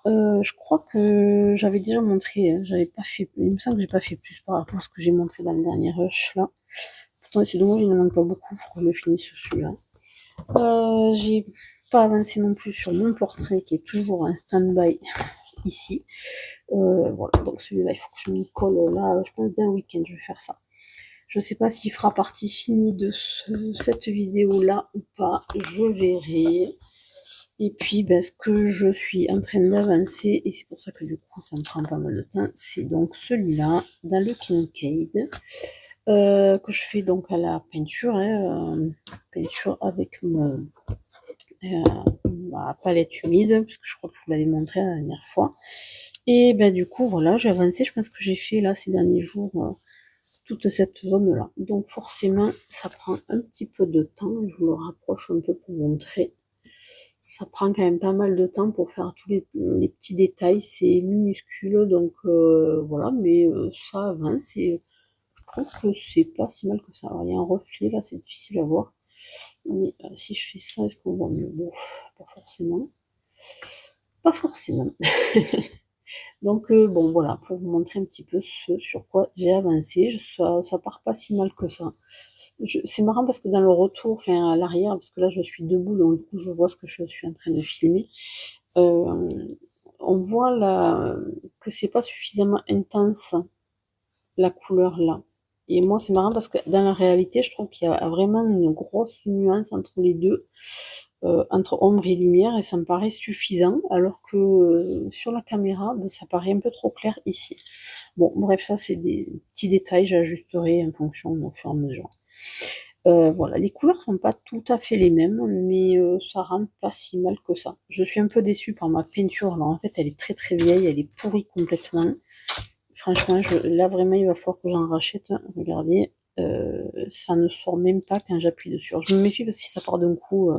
Je crois que j'avais déjà montré, hein, j'avais pas fait, il me semble que j'ai pas fait plus par rapport à ce que j'ai montré dans le dernier rush là. Pourtant, c'est dommage, il ne manque pas beaucoup, faut que je le finisse sur celui-là. J'ai pas avancé non plus sur mon portrait qui est toujours un stand-by ici. Voilà, donc celui-là, il faut que je m'y colle là, je pense d'un week-end, je vais faire ça. Je sais pas s'il fera partie finie de cette vidéo-là ou pas, je verrai. Et puis, ce que je suis en train d'avancer, et c'est pour ça que du coup, ça me prend pas mal de temps, c'est donc celui-là, dans le Kincaid. que je fais donc à la peinture, hein, peinture avec ma palette humide, parce que je crois que je vous l'avais montré la dernière fois. Et ben du coup voilà, j'ai avancé, je pense que j'ai fait là ces derniers jours toute cette zone là. Donc forcément ça prend un petit peu de temps, je vous le rapproche un peu pour vous montrer. Ça prend quand même pas mal de temps pour faire tous les petits détails, c'est minuscule, donc voilà, mais ça avance et je trouve que c'est pas si mal que ça. Alors il y a un reflet là, c'est difficile à voir, mais si je fais ça, est-ce qu'on voit mieux? Bon, pas forcément. Pas forcément. Donc bon voilà, pour vous montrer un petit peu ce sur quoi j'ai avancé, ça part pas si mal que ça. C'est marrant parce que dans le retour, enfin à l'arrière, parce que là je suis debout, donc du coup je vois ce que je suis en train de filmer. Euh, on voit là que c'est pas suffisamment intense la couleur là. Et moi c'est marrant parce que dans la réalité, je trouve qu'il y a vraiment une grosse nuance entre les deux, entre ombre et lumière, et ça me paraît suffisant, alors que sur la caméra, ben, ça paraît un peu trop clair ici. Bon, bref, ça c'est des petits détails, j'ajusterai en fonction au fur et à mesure. Voilà, les couleurs sont pas tout à fait les mêmes, mais ça rend pas si mal que ça. Je suis un peu déçue par ma peinture, là, en fait, elle est très très vieille, elle est pourrie complètement. Franchement, là vraiment, il va falloir que j'en rachète. Regardez, ça ne sort même pas quand j'appuie dessus. Alors, je me méfie parce que si ça part d'un coup,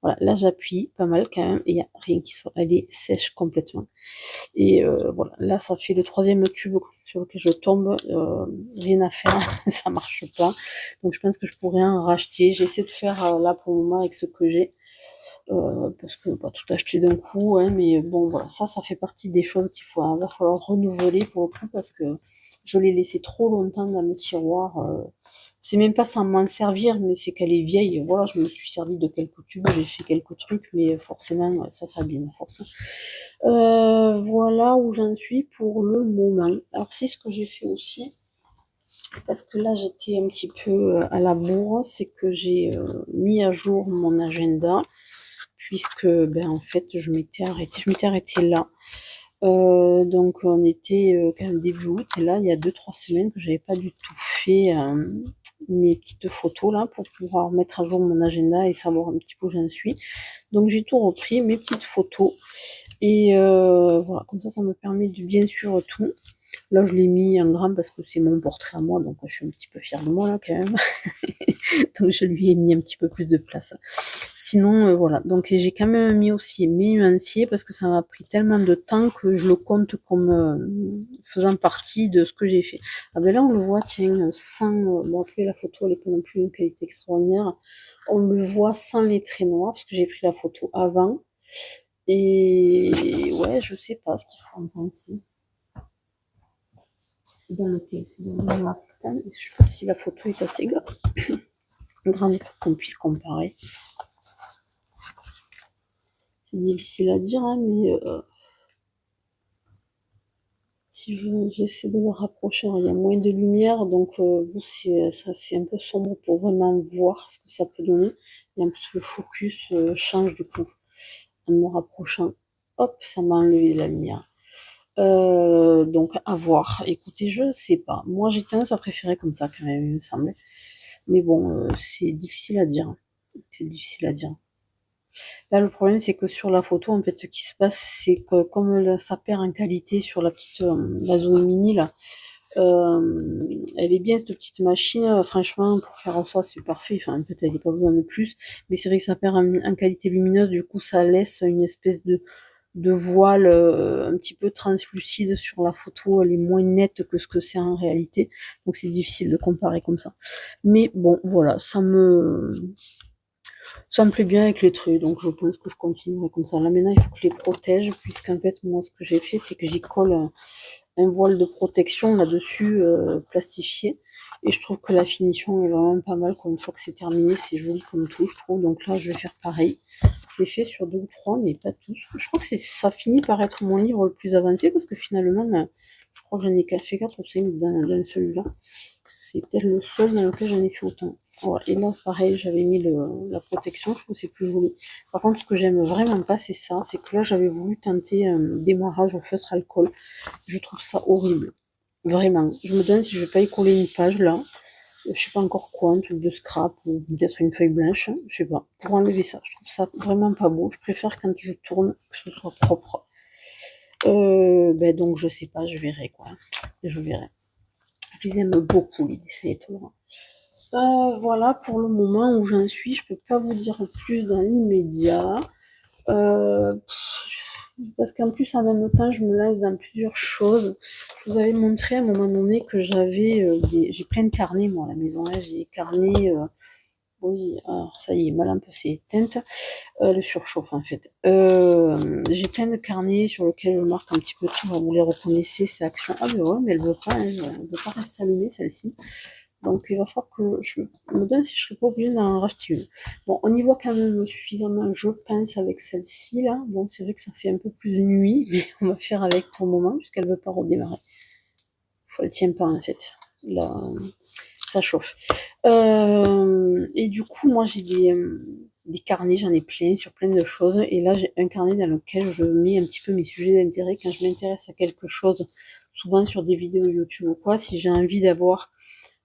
voilà, là j'appuie pas mal quand même, et il n'y a rien qui sort, elle est sèche complètement. Et voilà, là ça fait le troisième tube sur lequel je tombe, rien à faire, ça marche pas. Donc je pense que je pourrais en racheter. J'essaie de faire là pour le moment avec ce que j'ai, parce que pas tout acheter d'un coup, hein, mais bon voilà, ça fait partie des choses va falloir renouveler pour le coup, parce que je l'ai laissé trop longtemps dans le tiroir. C'est même pas sans m'en servir, mais c'est qu'elle est vieille. Voilà, je me suis servi de quelques tubes, j'ai fait quelques trucs, mais forcément ça s'abîme à force. Voilà où j'en suis pour le moment. Alors c'est ce que j'ai fait aussi, parce que là j'étais un petit peu à la bourre, c'est que j'ai mis à jour mon agenda, puisque ben en fait je m'étais arrêtée là. Donc on était quand même début août, et là il y a 2-3 semaines que j'avais pas du tout fait mes petites photos là pour pouvoir mettre à jour mon agenda et savoir un petit peu où j'en suis. Donc j'ai tout repris, mes petites photos, et voilà, comme ça me permet de bien suivre tout. Là, je l'ai mis en grand parce que c'est mon portrait à moi, donc je suis un petit peu fière de moi là quand même. Donc je lui ai mis un petit peu plus de place. Sinon, voilà. Donc j'ai quand même mis aussi mes nuanciers parce que ça m'a pris tellement de temps que je le compte comme faisant partie de ce que j'ai fait. Ah ben là, on le voit, tiens, sans... bon, après, la photo, elle n'est pas non plus une qualité extraordinaire. On le voit sans les traits noirs parce que j'ai pris la photo avant. Et ouais, je sais pas ce qu'il faut en penser. C'est dans le thé, c'est dans le noir. Je sais pas si la photo est assez grande pour qu'on puisse comparer. C'est difficile à dire, hein, mais si j'essaie de me rapprocher, il y a moins de lumière, donc vous, c'est un peu sombre pour vraiment voir ce que ça peut donner. Et en plus, le focus change du coup. En me rapprochant, hop, ça m'a enlevé la lumière. Donc à voir. Écoutez, je sais pas. Moi j'ai tendance à préférer comme ça quand même, il me semble. Mais bon, c'est difficile à dire. C'est difficile à dire. Là, le problème, c'est que sur la photo, en fait, ce qui se passe, c'est que comme ça perd en qualité sur la petite, la Zoom Mini, là, elle est bien, cette petite machine. Franchement, pour faire ça, c'est parfait. Enfin, peut-être il n'y a pas besoin de plus. Mais c'est vrai que ça perd en qualité lumineuse. Du coup, ça laisse une espèce de voile un petit peu translucide sur la photo. Elle est moins nette que ce que c'est en réalité. Donc, c'est difficile de comparer comme ça. Mais bon, voilà, ça me plaît bien avec les trucs, donc je pense que je continuerai comme ça. Là maintenant, il faut que je les protège, puisqu'en fait, moi, ce que j'ai fait, c'est que j'y colle un voile de protection là-dessus, plastifié. Et je trouve que la finition est vraiment pas mal. Une fois que c'est terminé, c'est joli comme tout, je trouve. Donc là, je vais faire pareil. Je l'ai fait sur 2 ou 3, mais pas tous. Je crois que ça finit par être mon livre le plus avancé, parce que finalement, je crois que j'en ai fait 4 ou 5 dans celui-là. C'est peut-être le seul dans lequel j'en ai fait autant. Voilà. Et là, pareil, j'avais mis la protection, je trouve que c'est plus joli. Par contre, ce que j'aime vraiment pas, c'est ça, c'est que là, j'avais voulu tenter un démarrage au feutre alcool. Je trouve ça horrible. Vraiment. Je me demande si je vais pas y coller une page là. je sais pas encore quoi, un truc de scrap ou peut-être une feuille blanche, je sais pas, pour enlever ça. Je trouve ça vraiment pas beau. Je préfère quand je tourne que ce soit propre. Donc je sais pas, je verrai quoi. Je verrai. Je les aime beaucoup les dessins étonnants. Voilà pour le moment où j'en suis. Je peux pas vous dire plus dans l'immédiat. Euh, Parce qu'en plus, en même temps, je me lance dans plusieurs choses. Je vous avais montré à un moment donné que j'ai plein de carnets, moi, à la maison. Là, j'ai des carnets, oui, alors ça y est, ma lampe s'est éteinte, le surchauffe, en fait. J'ai plein de carnets sur lesquels je marque un petit peu tout. Vous les reconnaissez, c'est Action. Ah, ben ouais, mais elle veut pas, elle veut pas rester allumée, celle-ci. Donc il va falloir que je me donne si je serais pas obligée d'en racheter une. Bon, on y voit quand même suffisamment, je pense, avec celle-ci là. Bon, c'est vrai que ça fait un peu plus de nuit, mais on va faire avec pour le moment, puisqu'elle veut pas redémarrer. Elle tient pas en fait. Là, ça chauffe. Et du coup, moi j'ai des carnets, j'en ai plein sur plein de choses. Et là, j'ai un carnet dans lequel je mets un petit peu mes sujets d'intérêt quand je m'intéresse à quelque chose, souvent sur des vidéos YouTube ou quoi, si j'ai envie d'avoir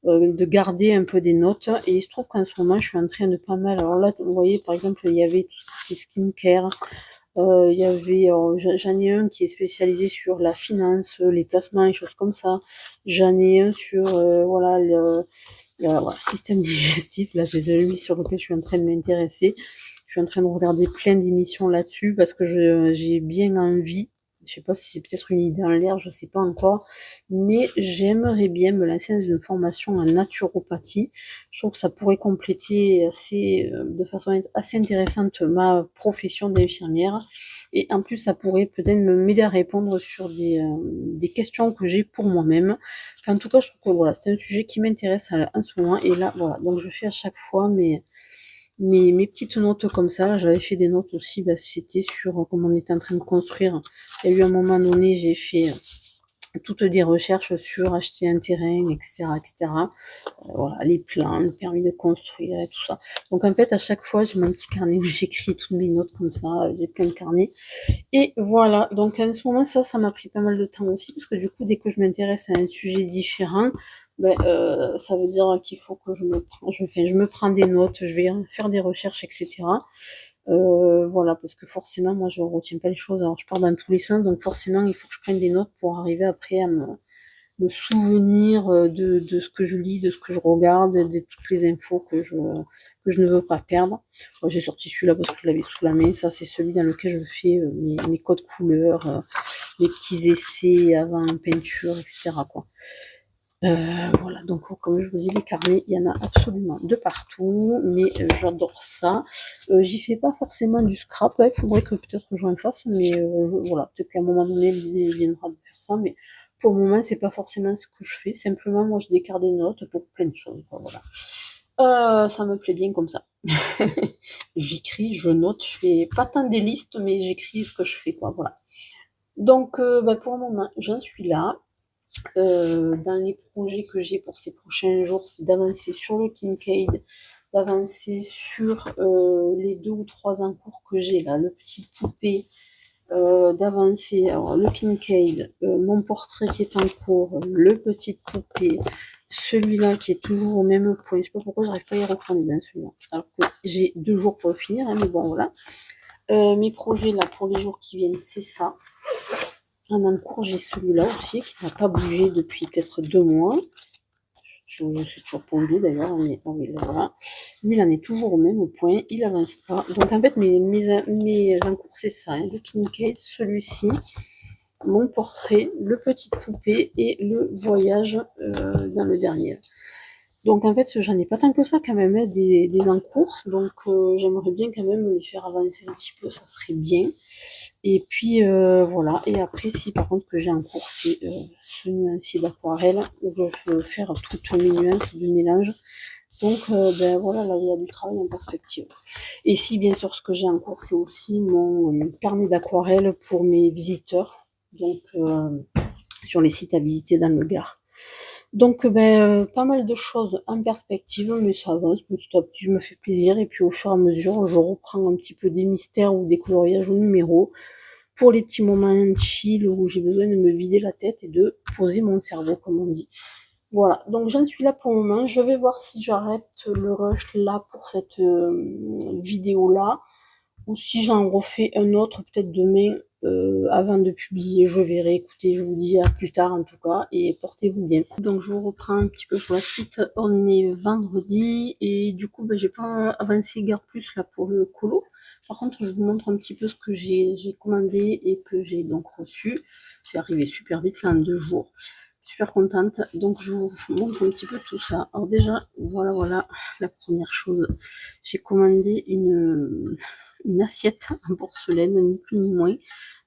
de garder un peu des notes. Et il se trouve qu'en ce moment, je suis en train de pas mal. Alors là, vous voyez, par exemple, il y avait tout ce qui est skincare. Il y avait, j'en ai un qui est spécialisé sur la finance, les placements, les choses comme ça. J'en ai un sur, voilà, voilà, système digestif. Là, c'est celui sur lequel je suis en train de m'intéresser. Je suis en train de regarder plein d'émissions là-dessus parce que j'ai bien envie. Je sais pas si c'est peut-être une idée en l'air, je sais pas encore, mais j'aimerais bien me lancer dans une formation en naturopathie. Je trouve que ça pourrait compléter de façon assez intéressante ma profession d'infirmière. Et en plus, ça pourrait peut-être m'aider à répondre sur des questions que j'ai pour moi-même. Enfin, en tout cas, je trouve que voilà, c'est un sujet qui m'intéresse en ce moment. Et là, voilà, donc je fais à chaque fois mes petites notes comme ça. J'avais fait des notes aussi, c'était sur comme on était en train de construire. Il y a eu un moment donné, j'ai fait toutes des recherches sur acheter un terrain, etc., etc. Voilà, les plans, le permis de construire et tout ça. Donc en fait, à chaque fois, j'ai mon petit carnet où j'écris toutes mes notes comme ça. J'ai plein de carnets. Et voilà. Donc en ce moment, ça m'a pris pas mal de temps aussi parce que du coup, dès que je m'intéresse à un sujet différent, ça veut dire qu'il faut que je me prends des notes, je vais faire des recherches, etc. Voilà, parce que forcément, moi, je retiens pas les choses. Alors, je pars dans tous les sens, donc forcément, il faut que je prenne des notes pour arriver après à me souvenir de ce que je lis, de ce que je regarde, de toutes les infos que je ne veux pas perdre. Moi, j'ai sorti celui-là parce que je l'avais sous la main. Ça, c'est celui dans lequel je fais mes codes couleurs, mes petits essais avant peinture, etc., quoi. Voilà, donc comme je vous dis, les carnets, il y en a absolument de partout, mais j'adore ça. J'y fais pas forcément du scrap, il faudrait que peut-être j'en fasse, mais voilà, peut-être qu'à un moment donné, l'idée viendra de faire ça, mais pour le moment, c'est pas forcément ce que je fais. Simplement, moi, je décarte des notes pour plein de choses, quoi, voilà. Ça me plaît bien comme ça. J'écris, je note, je fais pas tant des listes, mais j'écris ce que je fais, quoi, voilà. Donc, pour le moment, j'en suis là. Dans les projets que j'ai pour ces prochains jours, c'est d'avancer sur le Kincaid, d'avancer sur les 2 ou 3 en cours que j'ai là, le petit poupée, d'avancer, alors le Kincaid, mon portrait qui est en cours, le petit poupée, celui-là qui est toujours au même point. Je sais pas pourquoi j'arrive pas à y retourner dans celui-là. Alors que j'ai 2 jours pour le finir, hein, mais bon voilà. Mes projets là pour les jours qui viennent, c'est ça. En cours, j'ai celui-là aussi qui n'a pas bougé depuis peut-être 2 mois. Je sais toujours pas où il est d'ailleurs, mais voilà. Lui, il en est toujours au même point, il avance pas. Donc en fait, mes encours, c'est ça, hein, le Kincaid, celui-ci, mon portrait, le petit poupée et le voyage dans le dernier. Donc en fait, j'en ai pas tant que ça quand même, hein, des encours. Donc j'aimerais bien quand même les faire avancer un petit peu, ça serait bien. Et puis voilà. Et après, si par contre que j'ai en cours, c'est ce nuancier d'aquarelle où je veux faire toutes mes nuances de mélange. Donc voilà, là il y a du travail en perspective. Et si bien sûr ce que j'ai en cours, c'est aussi mon carnet d'aquarelle pour mes visiteurs. Donc sur les sites à visiter dans le Gard. Donc pas mal de choses en perspective, mais ça avance petit à petit, je me fais plaisir et puis au fur et à mesure, je reprends un petit peu des mystères ou des coloriages au numéro pour les petits moments chill où j'ai besoin de me vider la tête et de poser mon cerveau, comme on dit. Voilà, donc j'en suis là pour le moment. Je vais voir si j'arrête le rush là pour cette vidéo là, ou si j'en refais un autre peut-être demain avant de publier. Je verrai. Écoutez, je vous dis à plus tard en tout cas et portez-vous bien. Donc je vous reprends un petit peu pour la suite. On est vendredi et du coup j'ai pas avancé guère plus là pour le colo. Par contre, je vous montre un petit peu ce que j'ai commandé et que j'ai donc reçu. C'est arrivé super vite là en 2 jours. Super contente. Donc je vous montre un petit peu tout ça. Alors déjà, voilà la première chose. J'ai commandé une assiette en porcelaine, ni plus ni moins.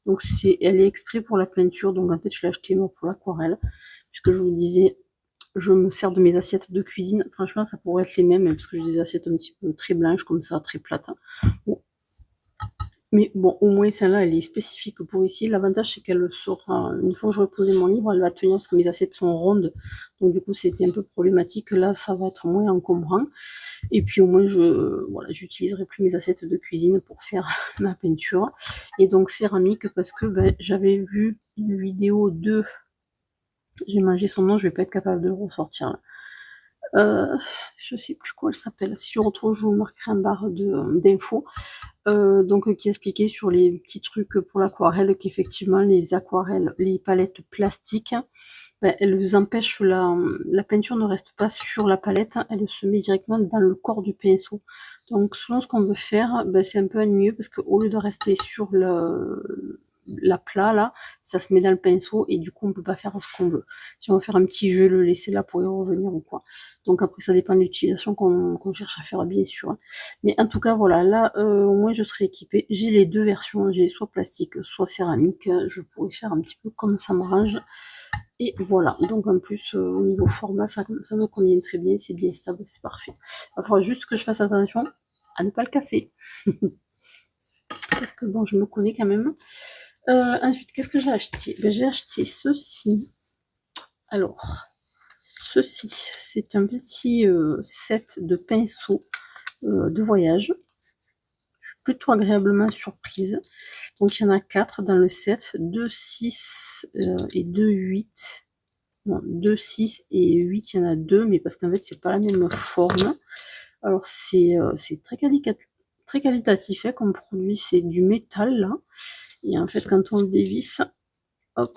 Donc elle est exprès pour la peinture. Donc en fait, je l'ai acheté moi pour l'aquarelle, puisque je vous disais, je me sers de mes assiettes de cuisine. Franchement, ça pourrait être les mêmes, parce que j'ai des assiettes un petit peu très blanches comme ça, très plates. Bon, mais bon, au moins celle-là, elle est spécifique pour ici. L'avantage, c'est qu'elle sera, une fois que j'aurai posé mon livre, elle va tenir parce que mes assiettes sont rondes. Donc du coup, c'était un peu problématique. Là, ça va être moins encombrant. Et puis au moins, voilà, j'utiliserai plus mes assiettes de cuisine pour faire ma peinture. Et donc céramique, parce que ben, j'avais vu une vidéo de... J'ai mangé son nom, je vais pas être capable de le ressortir là. Je sais plus quoi elle s'appelle. Si je retrouve, je vous marquerai en barre d'infos. Donc qui expliquait sur les petits trucs pour l'aquarelle qu'effectivement les aquarelles, les palettes plastiques, ben, elles vous empêchent la peinture ne reste pas sur la palette, elle se met directement dans le corps du pinceau. Donc selon ce qu'on veut faire, ben, c'est un peu ennuyeux parce qu'au lieu de rester sur la plat là, ça se met dans le pinceau et du coup on peut pas faire ce qu'on veut. Si on veut faire un petit jeu, le laisser là pour y revenir ou quoi. Donc après ça dépend de l'utilisation qu'on cherche à faire bien sûr. Mais en tout cas voilà, là au moins je serai équipée. J'ai les deux versions, j'ai soit plastique, soit céramique. Je pourrais faire un petit peu comme ça m'arrange. Et voilà, donc en plus au niveau format, ça me convient très bien, c'est bien stable, c'est parfait. Il va falloir juste que je fasse attention à ne pas le casser. Parce que bon, je me connais quand même. Ensuite, qu'est-ce que j'ai acheté? Ben, j'ai acheté ceci. Alors, ceci, c'est un petit set de pinceaux de voyage. Je suis plutôt agréablement surprise. Donc, il y en a 4 dans le set, 2, 6 et 2, 8. Non, 2, 6 et 8, il y en a 2, mais parce qu'en fait, c'est pas la même forme. Alors, c'est très qualitatif hein, comme produit, c'est du métal là. Et en fait, quand on le dévisse, hop,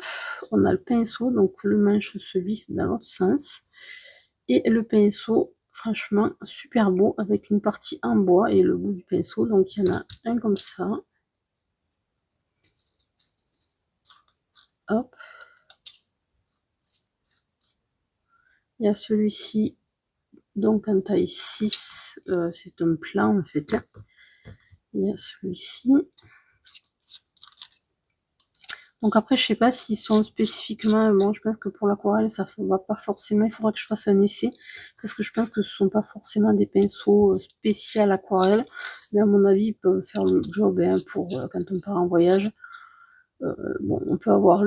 on a le pinceau, donc le manche se visse dans l'autre sens. Et le pinceau, franchement, super beau, avec une partie en bois et le bout du pinceau. Donc, il y en a un comme ça. Hop. Il y a celui-ci, donc en taille 6, c'est un plan en fait. Il y a celui-ci. Donc après, je sais pas s'ils sont spécifiquement... Bon, je pense que pour l'aquarelle, ça va pas forcément... Il faudra que je fasse un essai, parce que je pense que ce sont pas forcément des pinceaux spéciaux aquarelle. Mais à mon avis, ils peuvent faire le job hein, pour quand on part en voyage. Bon, on peut avoir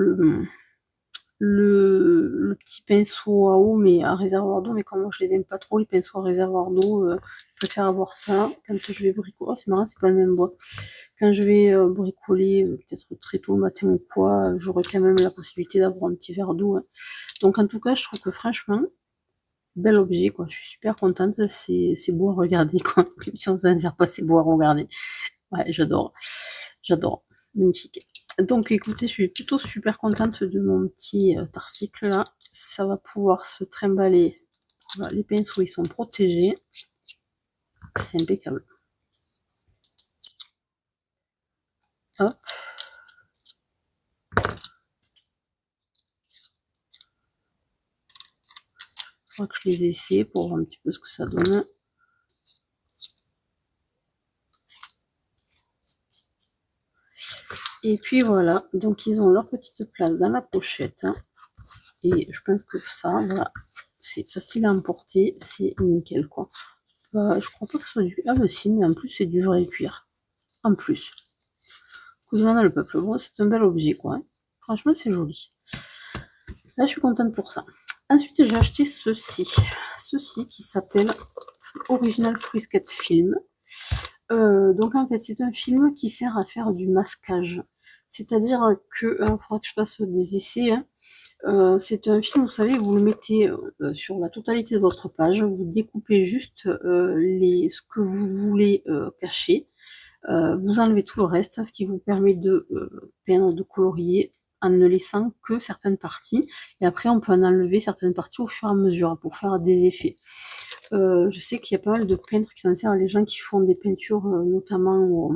le petit pinceau à eau, mais à réservoir d'eau, mais comme moi je les aime pas trop, les pinceaux à réservoir d'eau, je préfère avoir ça quand je vais bricoler. Oh, c'est marrant, c'est pas le même bois. Quand je vais bricoler, peut-être très tôt le matin ou quoi, j'aurai quand même la possibilité d'avoir un petit verre d'eau. Hein. Donc en tout cas, je trouve que franchement, bel objet, quoi. Je suis super contente, c'est beau à regarder, quoi. Si on s'en sert pas, c'est beau à regarder. Ouais, j'adore. J'adore. Magnifique. Donc écoutez, je suis plutôt super contente de mon petit article là. Ça va pouvoir se trimballer. Voilà, les pinceaux ils sont protégés. C'est impeccable. Hop. Je crois que je les essaie pour voir un petit peu ce que ça donne. Et puis voilà, donc ils ont leur petite place dans la pochette. Hein. Et je pense que ça, voilà, c'est facile à emporter, c'est nickel quoi. Je crois pas que ce soit du... Ah bah si, mais en plus c'est du vrai cuir. En plus. Cousin dans le peuple. Bon, c'est un bel objet quoi. Hein. Franchement c'est joli. Là je suis contente pour ça. Ensuite j'ai acheté ceci. Ceci qui s'appelle Original Frisket Film. Donc en fait c'est un film qui sert à faire du masquage. C'est-à-dire que, il faudra que je fasse des essais, hein, C'est un film, vous savez, vous le mettez sur la totalité de votre page, vous découpez juste ce que vous voulez cacher, vous enlevez tout le reste, ce qui vous permet de peindre, de colorier en ne laissant que certaines parties. Et après, on peut en enlever certaines parties au fur et à mesure pour faire des effets. Je sais qu'il y a pas mal de peintres qui s'en servent, les gens qui font des peintures, notamment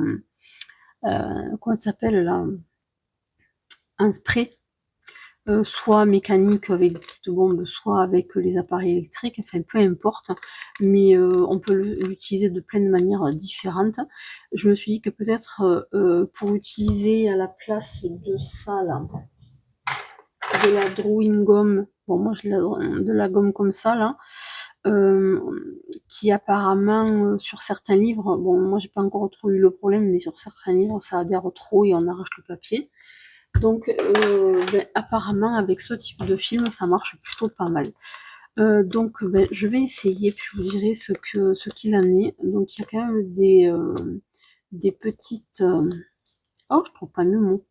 comment ça s'appelle là, en spray, soit mécanique avec des petites bombes, soit avec les appareils électriques, enfin peu importe, mais on peut l'utiliser de plein de manières différentes. Je me suis dit que peut-être pour utiliser à la place de ça là, de la drawing gomme, bon moi je de la gomme comme ça là, euh, qui apparemment sur certains livres, bon moi j'ai pas encore trop eu le problème, mais sur certains livres ça adhère trop et on arrache le papier. Donc apparemment avec ce type de film ça marche plutôt pas mal. Donc je vais essayer puis je vous dirai ce qu'il en est. Donc il y a quand même des petites oh je trouve pas le mot,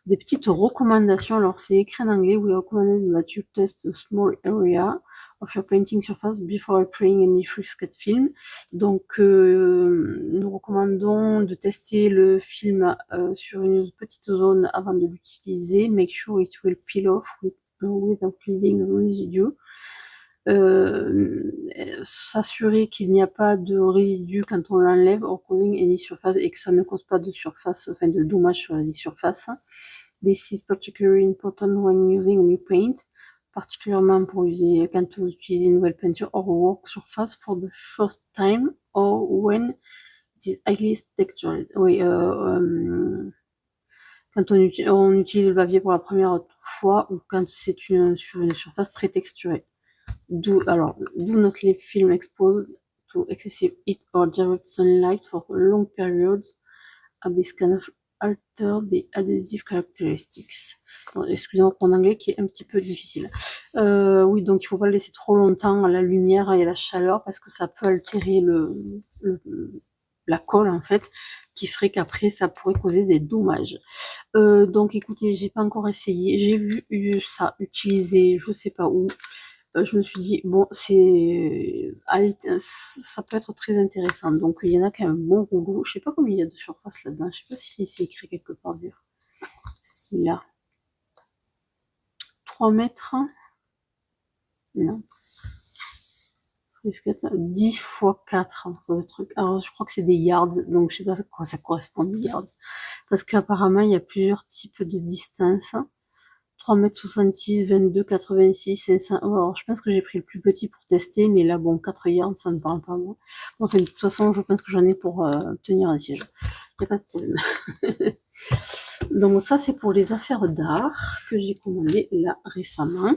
des petites recommandations. Alors c'est écrit en anglais: we recommend that you test a small area of your painting surface before applying any Frisket film. Donc nous recommandons de tester le film sur une petite zone avant de l'utiliser. Make sure it will peel off without leaving residue. S'assurer qu'il n'y a pas de résidus quand on l'enlève, or causing any surface, et que ça ne cause pas de surface, enfin de dommages sur les surfaces. This is particularly important when using a new paint, particulièrement pour user quand vous utilisez une nouvelle peinture or work surface for the first time or when it is highly textured. Oui, quand on utilise le papier pour la première fois ou quand c'est sur une surface très texturée. Do not leave film exposed to excessive heat or direct sunlight for long periods. This can alter the adhesive characteristics. Excusez-moi pour mon anglais qui est un petit peu difficile. Oui, donc il faut pas le laisser trop longtemps à la lumière et à la chaleur parce que ça peut altérer la colle en fait, qui ferait qu'après ça pourrait causer des dommages. Donc écoutez, j'ai pas encore essayé, j'ai vu ça utilisé je sais pas où. Je me suis dit bon ça peut être très intéressant. Donc il y en a quand même un bon rouleau. Je sais pas combien il y a de surface là-dedans. Je sais pas si c'est écrit quelque part d'ailleurs. Si là 3 mètres, non, 10 fois 4, ça doit être truc. Alors je crois que c'est des yards, donc je sais pas à quoi ça correspond des yards, parce qu'apparemment il y a plusieurs types de distances. 3,66 m, 22, 86, 500. Alors, je pense que j'ai pris le plus petit pour tester, mais là, bon, 4 yards, ça ne parle pas moi. Enfin, de toute façon, je pense que j'en ai pour tenir un siège. Il n'y a pas de problème. Donc, ça, c'est pour les affaires d'art que j'ai commandé là récemment.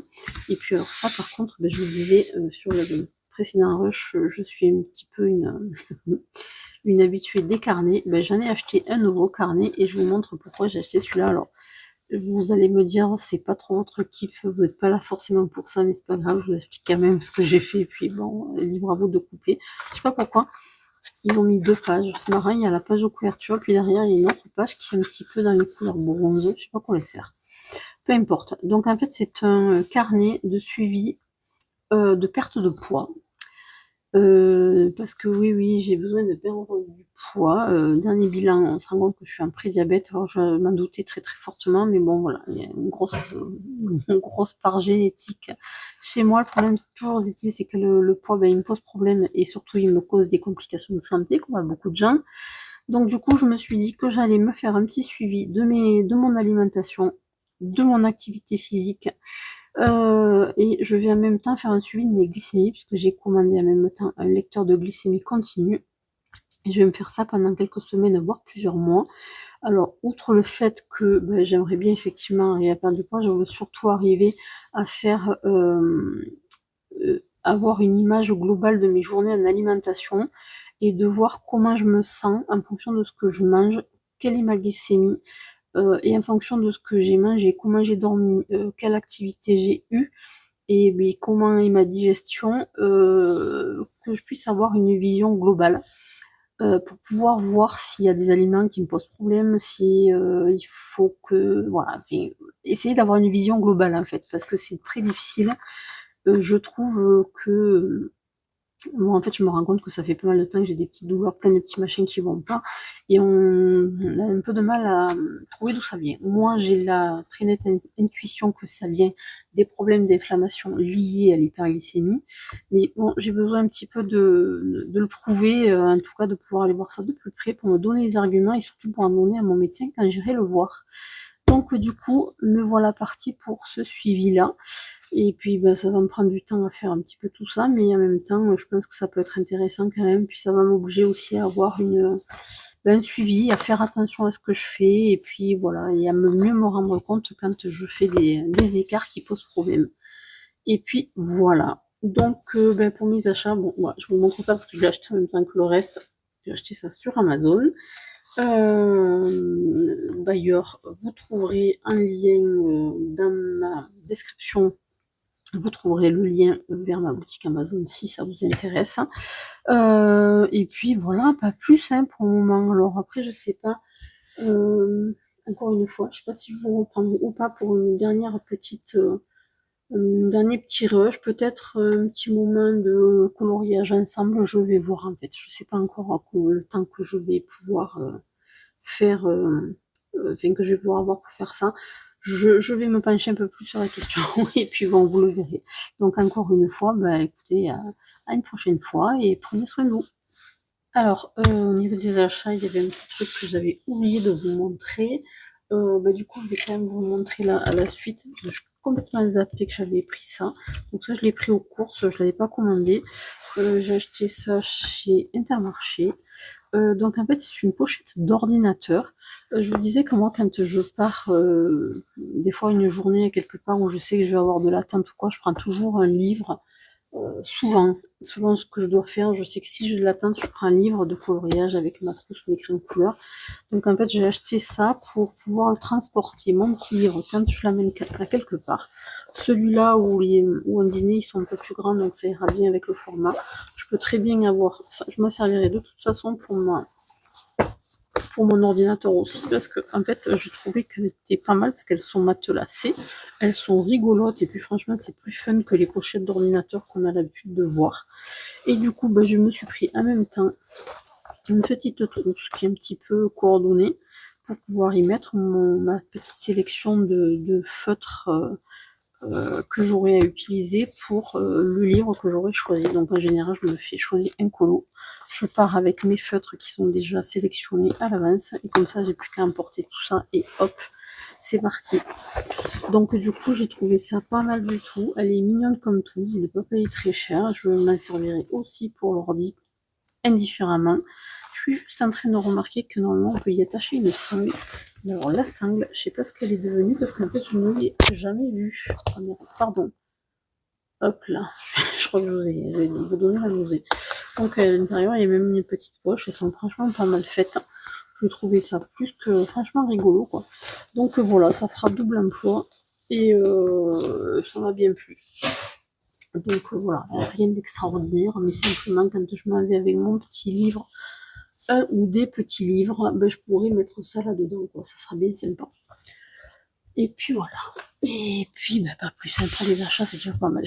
Et puis, alors, ça, par contre, je vous disais sur le précédent rush, je suis un petit peu une habituée des carnets. J'en ai acheté un nouveau carnet et je vous montre pourquoi j'ai acheté celui-là. Alors, vous allez me dire, c'est pas trop votre kiff, vous n'êtes pas là forcément pour ça, mais c'est pas grave, je vous explique quand même ce que j'ai fait, et puis bon, libre à vous de couper. Je sais pas pourquoi, ils ont mis 2 pages, c'est marrant, il y a la page de couverture, puis derrière, il y a une autre page qui est un petit peu dans les couleurs bronze, je sais pas quoi les faire. Peu importe. Donc en fait, c'est un carnet de suivi de perte de poids. Parce que oui, j'ai besoin de perdre du poids. Dernier bilan, on se rend compte que je suis en prédiabète. Alors je m'en doutais très très fortement, mais bon voilà, il y a une grosse part génétique chez moi. Le problème toujours c'est que le poids, il me pose problème et surtout il me cause des complications de santé, comme à beaucoup de gens. Donc du coup, je me suis dit que j'allais me faire un petit suivi de mon alimentation, de mon activité physique. Et je vais en même temps faire un suivi de mes glycémies puisque j'ai commandé en même temps un lecteur de glycémie continue. Et je vais me faire ça pendant quelques semaines, voire plusieurs mois. Alors, outre le fait que j'aimerais bien effectivement arriver à perdre du poids, je veux surtout arriver à faire avoir une image globale de mes journées en alimentation et de voir comment je me sens en fonction de ce que je mange, quelle est ma glycémie, et en fonction de ce que j'ai mangé, comment j'ai dormi, quelle activité j'ai eue, et comment est ma digestion, que je puisse avoir une vision globale. pour pouvoir voir s'il y a des aliments qui me posent problème, si il faut que voilà, enfin, essayer d'avoir une vision globale en fait, parce que c'est très difficile. Je trouve que moi, en fait, je me rends compte que ça fait pas mal de temps que j'ai des petites douleurs, plein de petits machins qui vont pas, et on a un peu de mal à trouver d'où ça vient. Moi, j'ai la très nette intuition que ça vient des problèmes d'inflammation liés à l'hyperglycémie, mais bon, j'ai besoin un petit peu de le prouver, en tout cas de pouvoir aller voir ça de plus près pour me donner les arguments et surtout pour en donner à mon médecin quand j'irai le voir. Donc du coup, me voilà partie pour ce suivi-là. Et puis bah, ça va me prendre du temps à faire un petit peu tout ça, mais en même temps, je pense que ça peut être intéressant quand même. Puis ça va m'obliger aussi à avoir un suivi, à faire attention à ce que je fais, et puis voilà, et à mieux me rendre compte quand je fais des écarts qui posent problème. Et puis voilà. Donc pour mes achats, bon, voilà, je vous montre ça parce que je l'ai acheté en même temps que le reste. J'ai acheté ça sur Amazon. D'ailleurs, vous trouverez un lien dans ma description. Vous trouverez le lien vers ma boutique Amazon si ça vous intéresse. Et puis voilà, pas plus hein, pour le moment. Alors après, je sais pas. Encore une fois, je sais pas si je vous reprendrai ou pas pour une dernière petite, un dernier petit rush, peut-être un petit moment de coloriage ensemble. Je vais voir en fait. Je sais pas encore le temps que je vais pouvoir faire, enfin que je vais pouvoir avoir pour faire ça. Je vais me pencher un peu plus sur la question et puis bon, vous le verrez. Donc encore une fois, bah écoutez, à une prochaine fois et prenez soin de vous. Alors, au niveau des achats, il y avait un petit truc que j'avais oublié de vous montrer. Du coup, je vais quand même vous montrer là à la suite. Je suis complètement zappé que j'avais pris ça. Donc ça, je l'ai pris aux courses, je l'avais pas commandé. J'ai acheté ça chez Intermarché. Donc en fait, c'est une pochette d'ordinateur. Je vous disais que moi, quand je pars, des fois une journée quelque part où je sais que je vais avoir de l'attente ou quoi, je prends toujours un livre. Souvent, selon ce que je dois faire, je sais que si j'ai de l'attente, je prends un livre de coloriage avec ma trousse ou des crayons de couleur. Donc en fait, j'ai acheté ça pour pouvoir le transporter, mon petit livre, quand je l'amène à quelque part. Celui-là où en Disney, ils sont un peu plus grands, donc ça ira bien avec le format. Je peux très bien avoir, enfin, je m'en servirai de toute façon pour mon ordinateur aussi, parce que en fait, je trouvais qu'elles étaient pas mal, parce qu'elles sont matelassées, elles sont rigolotes, et puis franchement, c'est plus fun que les pochettes d'ordinateur qu'on a l'habitude de voir. Et du coup, je me suis pris en même temps une petite trousse qui est un petit peu coordonnée pour pouvoir y mettre ma petite sélection de feutres que j'aurai à utiliser pour le livre que j'aurai choisi. Donc en général, je me fais choisir un colo. Je pars avec mes feutres qui sont déjà sélectionnés à l'avance et comme ça, j'ai plus qu'à emporter tout ça et hop, c'est parti. Donc du coup, j'ai trouvé ça pas mal du tout. Elle est mignonne comme tout. Je ne l'ai pas payé très cher. Je m'en servirai aussi pour l'ordi indifféremment. Je suis juste en train de remarquer que normalement on peut y attacher une sangle. Alors la sangle, je sais pas ce qu'elle est devenue parce qu'en fait je ne l'ai jamais vue. Oh merde, pardon. Hop là, je crois que je vais vous donner la nausée. Donc à l'intérieur il y a même une petite poche, elles sont franchement pas mal faites. Je trouvais ça plus que franchement rigolo quoi. Donc voilà, ça fera double emploi et ça m'a bien plu. Donc voilà, rien d'extraordinaire, mais simplement quand je m'en vais avec mon petit livre, un ou des petits livres, je pourrais mettre ça là-dedans, quoi. Ça sera bien sympa. Et puis voilà. Et puis pas plus, pour les achats, c'est déjà pas mal.